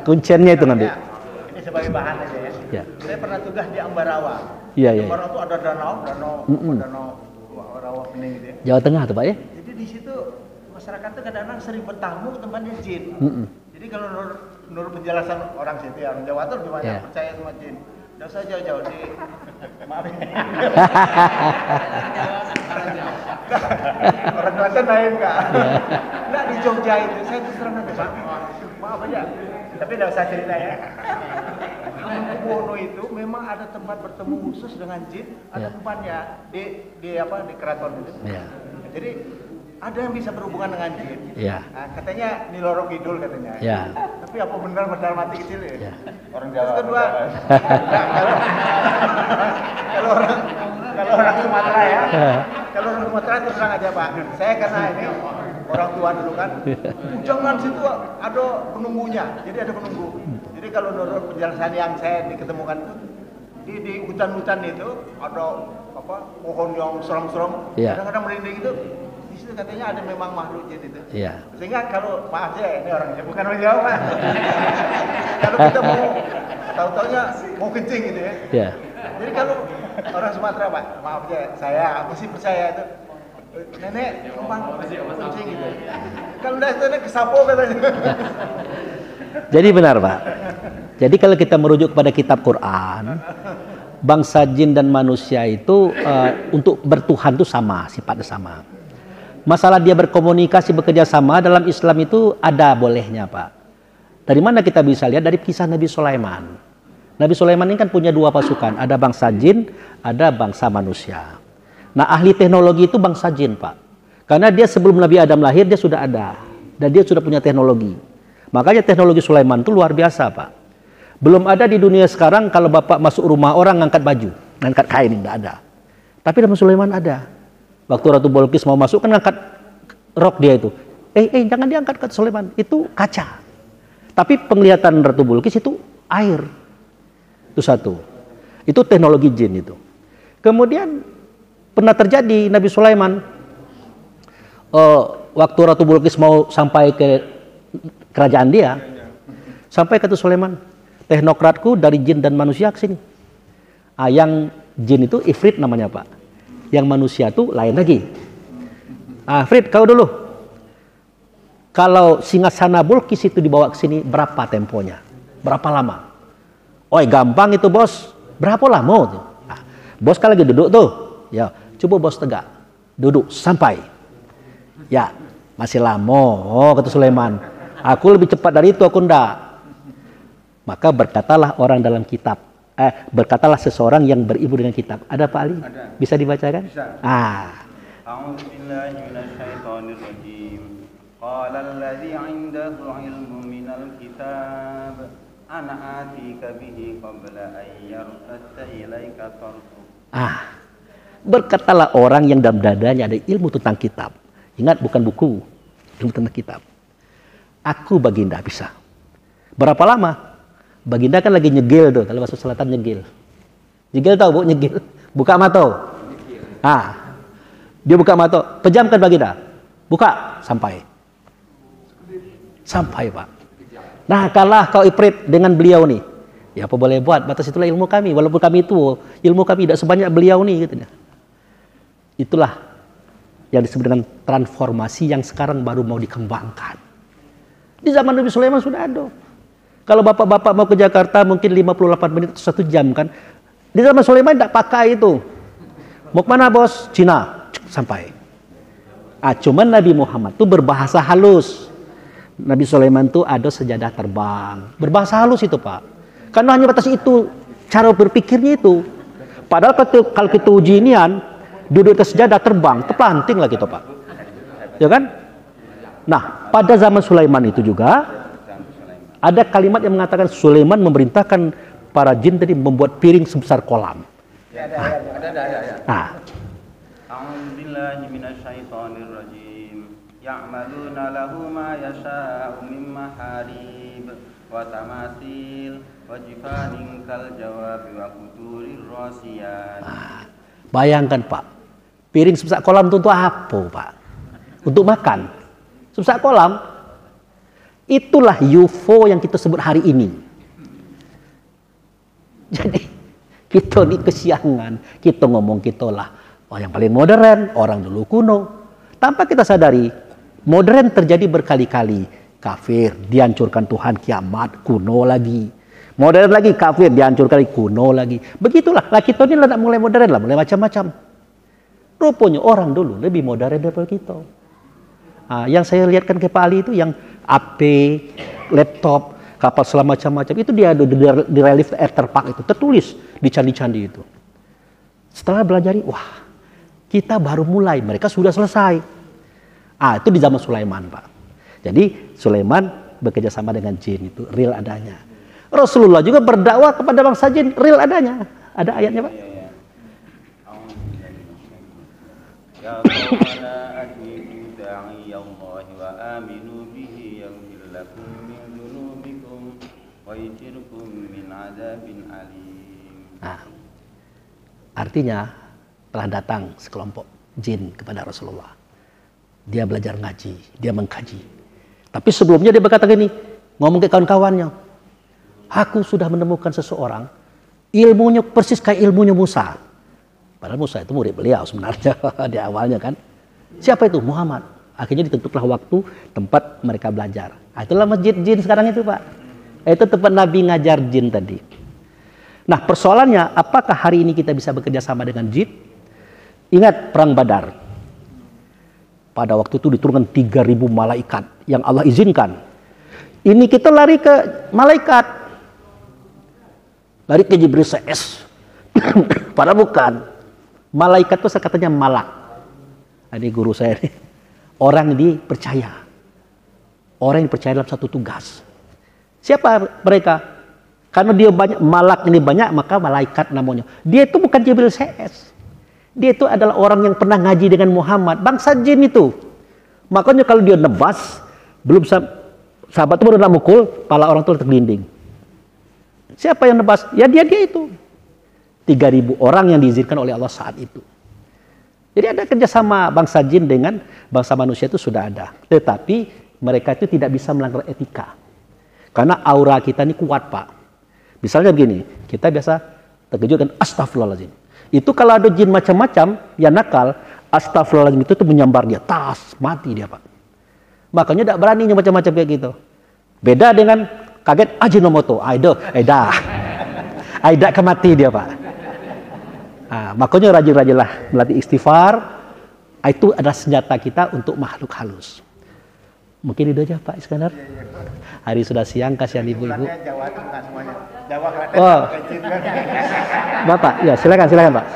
Kunciannya itu ngambil. Ini sebagai bahan aja ya. Ya. Saya pernah tugas di Ambarawa. Iya. Ambarawa itu ada danau rawa bening gitu ya. Jawa Tengah tuh, Pak ya. Jadi di situ masyarakat tuh kadang-kadang sering bertamu ke tempatnya jin. Jadi kalau menurut penjelasan orang situ ya, orang Jawa tuh lebih banyak percaya sama jin. Nggak usah jauh-jauh di, maaf ya. Orang Klaten lain Kak. Nggak di Jogja itu, saya terus terang aja Pak. Maaf aja, tapi nggak usah cerita ya. Hamengkubuwono itu memang ada tempat bertemu khusus dengan jin, ada tempatnya di apa di keraton itu. Ya. Jadi ada yang bisa berhubungan dengan jin. Ya. Nah, katanya Nyi Roro Kidul katanya. Ya. Tapi apa benar modal mati kecil ya? Ya. Orang Jawa. Terus kedua, kalau orang Sumatera ya, kalau orang Sumatera terus terang aja Pak. Saya karena ini orang tua dulu kan, jangan situ ada penunggunya. Jadi ada penunggu. Jadi kalau menurut penjelasan yang saya diketemukan itu di hutan-hutan itu ada apa pohon yang serem-serem, Ya. kadang-kadang merinding itu. Di situ katanya ada memang makhluk jin itu. Iya. Sehingga kalau maaf ya ini orangnya bukan orang Jawa. Kalau kita mau tahu-taunya mau kencing gitu ya. Iya. Jadi kalau orang Sumatera Pak, maaf ya saya masih percaya itu nenek numpang kencing gitu. Kalau udah itu kesapo katanya. Jadi benar Pak. Jadi kalau kita merujuk kepada kitab Quran, bangsa jin dan manusia itu untuk bertuhan itu sama, sifatnya sama. Masalah dia berkomunikasi, bekerja sama dalam Islam itu ada bolehnya Pak. Dari mana kita bisa lihat? Dari kisah Nabi Sulaiman. Nabi Sulaiman ini kan punya dua pasukan, ada bangsa jin, ada bangsa manusia. Nah ahli teknologi itu bangsa jin Pak. Karena dia sebelum Nabi Adam lahir dia sudah ada. Dan dia sudah punya teknologi. Makanya teknologi Sulaiman itu luar biasa Pak. Belum ada di dunia sekarang kalau Bapak masuk rumah orang ngangkat baju, ngangkat kain, tidak ada. Tapi dalam Sulaiman ada. Waktu Ratu Balqis mau masuk kan ngangkat rok dia itu. Jangan diangkat kata Sulaiman, itu kaca. Tapi penglihatan Ratu Balqis itu air. Itu satu. Itu teknologi jin itu. Kemudian pernah terjadi Nabi Sulaiman waktu Ratu Balqis mau sampai ke kerajaan dia, sampai kata Sulaiman, teknokratku dari jin dan manusia ke sini. Yang jin itu ifrit namanya Pak. Yang manusia tuh lain lagi. Frit, kau dulu. Kalau Singgasana Balqis itu dibawa ke sini berapa temponya? Berapa lama? Gampang itu bos. Berapa lama tuh? Bos kan lagi duduk tuh. Ya, coba bos tegak. Duduk sampai. Ya, masih lama kata Sulaiman. Aku lebih cepat dari itu, aku ndak. Maka berkatalah orang dalam kitab. Berkatalah seseorang yang berilmu dengan kitab. Ada Pak Ali? Ada. Bisa dibacakan? Bisa. A'udzu billahi minasyaitonir rajim. Qala allazi 'indahu 'ilmun minal kitab ana atika bihi qabla an yartadda ilaika tarfuk. Berkatalah orang yang dalam dadanya ada ilmu tentang kitab. Ingat bukan buku, ilmu tentang kitab. Aku baginda bisa. Berapa lama? Baginda kan lagi nyegil tuh, kalau bahasa selatan nyegil. Nyegil tahu Bu, nyegil. Buka mata. Dia buka mata, pejamkan baginda. Buka, sampai. Sampai Pak. Nah kalah kau ifrit dengan beliau nih. Ya apa boleh buat, batas itulah ilmu kami. Walaupun kami itu, ilmu kami tidak sebanyak beliau nih. Gitu. Itulah yang disebut dengan transformasi yang sekarang baru mau dikembangkan. Di zaman Nabi Sulaiman sudah ada. Kalau bapak-bapak mau ke Jakarta mungkin 58 menit atau 1 jam kan. Di zaman Sulaiman tidak pakai itu. Mau kemana bos? Cina. Sampai. Cuman Nabi Muhammad tuh berbahasa halus. Nabi Sulaiman tuh ada sejadah terbang. Berbahasa halus itu Pak. Karena hanya batas itu. Cara berpikirnya itu. Padahal kalau kita uji inian, duduk atas sejadah terbang, terpelanting lah gitu Pak. Ya kan? Nah, pada zaman Sulaiman itu juga ada kalimat yang mengatakan Sulaiman memerintahkan para jin tadi membuat piring sebesar kolam. Ada. A'udzu billahi minasyaitonir rajim. Ya'maluna lahu ma yasha'u min maharib wa tamasil wa jifanin kal jawabi wa quturir rasiyat. Bayangkan Pak, piring sebesar kolam itu untuk apa Pak? Untuk makan. Sebesar kolam. Itulah UFO yang kita sebut hari ini. Jadi kita ini kesiangan. Kita ngomong kita lah yang paling modern, orang dulu kuno. Tanpa kita sadari, modern terjadi berkali-kali. Kafir, dihancurkan Tuhan, kiamat, kuno lagi. Modern lagi kafir, dihancurkan lagi, kuno lagi. Begitulah. Lah kita ini lah mulai modern lah, mulai macam-macam. Rupanya orang dulu lebih modern daripada kita. Yang saya lihatkan ke Pak Ali itu yang AP, laptop, kapal selam macam-macam itu dia ada di relief terpark itu tertulis di candi-candi itu. Setelah belajar, wah kita baru mulai, mereka sudah selesai. Itu di zaman Sulaiman, Pak. Jadi Sulaiman bekerja sama dengan jin itu real adanya. Rasulullah juga berdakwah kepada bangsa jin real adanya. Ada ayatnya, Pak? Ya qaumana ajibu da'iyallahi wa aminu bihi yaghfir lakum min dzunubikum wa yujirkum min adzabin alim. Artinya telah datang sekelompok jin kepada Rasulullah. Dia belajar ngaji, dia mengkaji. Tapi sebelumnya dia berkata gini, ngomong ke kawan-kawannya, aku sudah menemukan seseorang, ilmunya persis kayak ilmunya Musa. Padahal Musa itu murid beliau sebenarnya di awalnya kan. Siapa itu? Muhammad. Akhirnya ditentukanlah waktu, tempat mereka belajar. Itulah masjid jin sekarang itu, Pak. Itu tempat Nabi ngajar jin tadi. Nah persoalannya, apakah hari ini kita bisa bekerja sama dengan jin? Ingat perang Badar. Pada waktu itu diturunkan 3.000 malaikat yang Allah izinkan. Ini kita lari ke malaikat. Lari ke Jibril CS. Padahal bukan. Malaikat itu katanya malak. Ini guru saya nih. Orang yang dipercaya. Orang yang percaya dalam satu tugas. Siapa mereka? Karena dia banyak, malak ini banyak, maka malaikat namanya. Dia itu bukan Jibril CS. Dia itu adalah orang yang pernah ngaji dengan Muhammad. Bangsa jin itu. Makanya kalau dia nebas, belum sahabat itu baru nak mukul, kepala orang itu tergelinding. Siapa yang nebas? Ya dia itu. 3.000 orang yang diizinkan oleh Allah saat itu. Jadi ada kerjasama bangsa jin dengan bangsa manusia itu sudah ada. Tetapi mereka itu tidak bisa melanggar etika. Karena aura kita ini kuat, Pak. Misalnya begini, kita biasa terkejut dengan astagfirullahaladzim. Itu kalau ada jin macam-macam yang nakal, astagfirullahaladzim itu tuh menyambar dia, tas, mati dia, Pak. Makanya tidak berani macam-macam kayak gitu. Beda dengan kaget Ajinomoto, Aida kemati dia, Pak. Makanya rajin-rajinlah melatih istighfar. Itu adalah senjata kita untuk makhluk halus. Mungkin itu aja Pak Iskandar. Hari sudah siang, kasihan ibu-ibu. Jawa itu bukan semuanya. Jawa Klaten. Oh. Bapak, ya silakan Pak.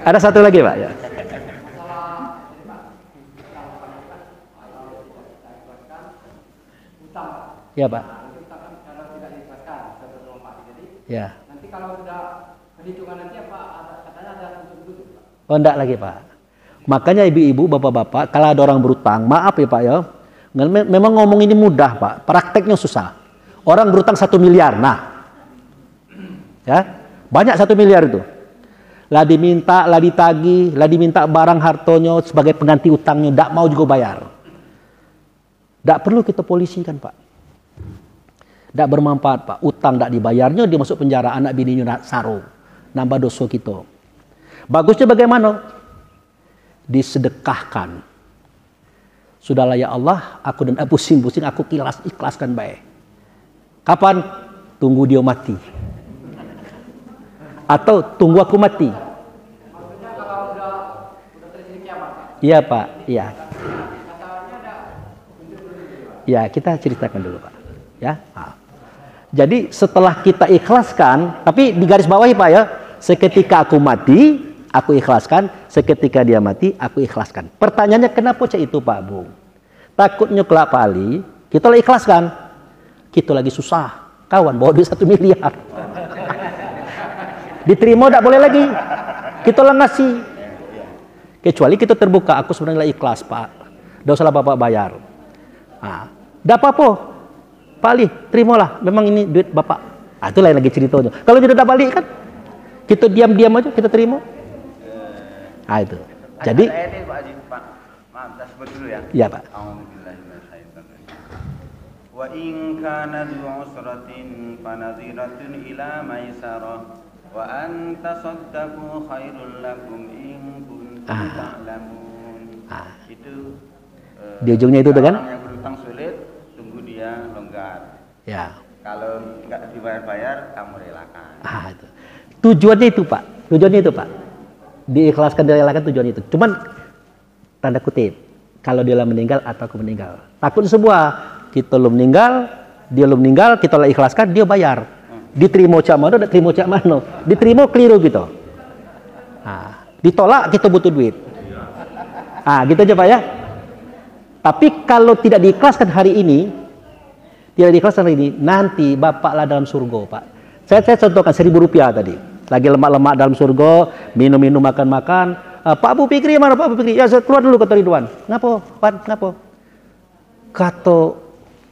Ada satu lagi Pak ya. Ya Pak. Ya. Nanti kalau sudah perhitungan nanti apa katanya ada untuk dulu. Oh enggak lagi Pak. Makanya ibu-ibu, bapak-bapak, kalau ada orang berutang, maaf ya Pak ya. Memang ngomong ini mudah Pak, prakteknya susah. Orang berutang 1 miliar, nah. Ya, banyak 1 miliar itu. Lah diminta, lah ditagih, lah diminta barang hartonya sebagai pengganti utangnya, enggak mau juga bayar. Enggak perlu kita polisikan Pak. Enggak bermanfaat Pak. Utang enggak dibayarnya, dia masuk penjara, anak bininya sarung. Nambah dosa kita. Bagusnya bagaimana? Disedekahkan. Sudahlah ya Allah, aku dan pusing-pusing, aku ikhlaskan baik. Kapan? Tunggu dia mati. Atau tunggu aku mati. Maksudnya kalau udah terjadi kiamat. Iya Pak, iya. Ya kita ceritakan dulu Pak. Ya. Jadi setelah kita ikhlaskan, tapi di garis bawahi Pak ya, seketika aku mati, aku ikhlaskan, seketika dia mati, aku ikhlaskan. Pertanyaannya kenapa cak itu Pak Bung? Takutnya kelak Pak Ali, kita lah ikhlaskan. Kita lagi susah, kawan bawa duit 1 miliar. Diterima tidak boleh lagi. Kita lah ngasih. Kecuali kita terbuka, aku sebenarnya lah ikhlas Pak. Tidak usah Bapak bayar. Tidak apa-apa. Pak Ali, terimalah. Memang ini duit Bapak. Itu lain lagi ceritanya. Kalau tidak balik kan, kita diam-diam aja, kita terima. Itu. Jadi maaf, saya sebut dulu ya. Iya, Pak. Wa in kana dzu usratin fanadhiratun ila maisarah wa an tasaddaqu khairul lakum in kuntum ta'lamun. Itu di ujungnya itu kan? Orang yang berutang sulit, tunggu dia longgar. Ya. Kalau nggak dibayar-bayar, kamu relakan. Itu. Tujuannya itu Pak. Tujuannya itu Pak. Diikhlaskan, direlakan tujuannya itu. Cuman tanda kutip. Kalau dia meninggal atau aku meninggal. Takut semua. Kita lo meninggal, dia lo meninggal, kita lah ikhlaskan, dia bayar. Diterima cak mana, diterima cak mana. Diterima keliru gitu. Ditolak kita butuh duit. Gitu aja Pak ya. Tapi kalau tidak diikhlaskan hari ini, nanti Bapak lah dalam surga Pak. Saya contohkan 1.000 rupiah tadi. Lagi lemak-lemak dalam surga, minum-minum, makan-makan. Pak Abu Fikri mana Pak Abu Fikri? Ya saya keluar dulu kata Ridwan. Ngapa? Pak, ngapa? Kata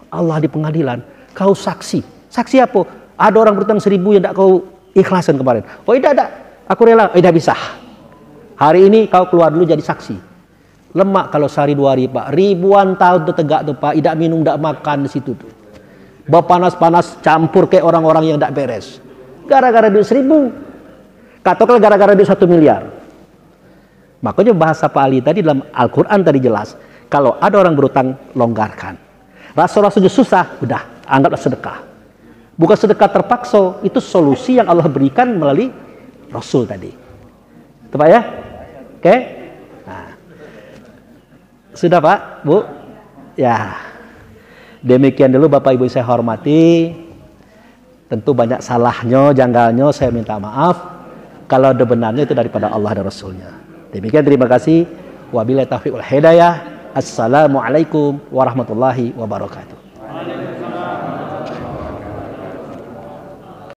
Allah di pengadilan, kau saksi. Saksi apa? Ada orang berutang 1.000 yang tak kau ikhlasan kemarin. Oh tidak, aku rela. Tidak bisa. Hari ini kau keluar dulu jadi saksi. Lemak kalau sehari 2 hari Pak. Ribuan tahun tegak tuh Pak. Tidak minum, tidak makan di situ tuh. Panas-panas campur kayak orang-orang yang tidak beres. Gara-gara duit 1.000. Katakanlah gara-gara duit 1 miliar. Makanya bahasa Pak Ali tadi dalam Al-Quran tadi jelas. Kalau ada orang berutang, longgarkan. Rasa-rasanya susah, udah, anggaplah sedekah. Bukan sedekah terpaksa, itu solusi yang Allah berikan melalui Rasul tadi. Itu Pak ya? Oke? Nah. Sudah Pak, Bu? Ya. Demikian dulu Bapak Ibu saya hormati. Tentu banyak salahnya, janggalnya, saya minta maaf. Kalau ada benarnya itu daripada Allah dan Rasulnya. Demikian, terima kasih. Wabillahi taufiq wal hidayah. Assalamualaikum warahmatullahi wabarakatuh.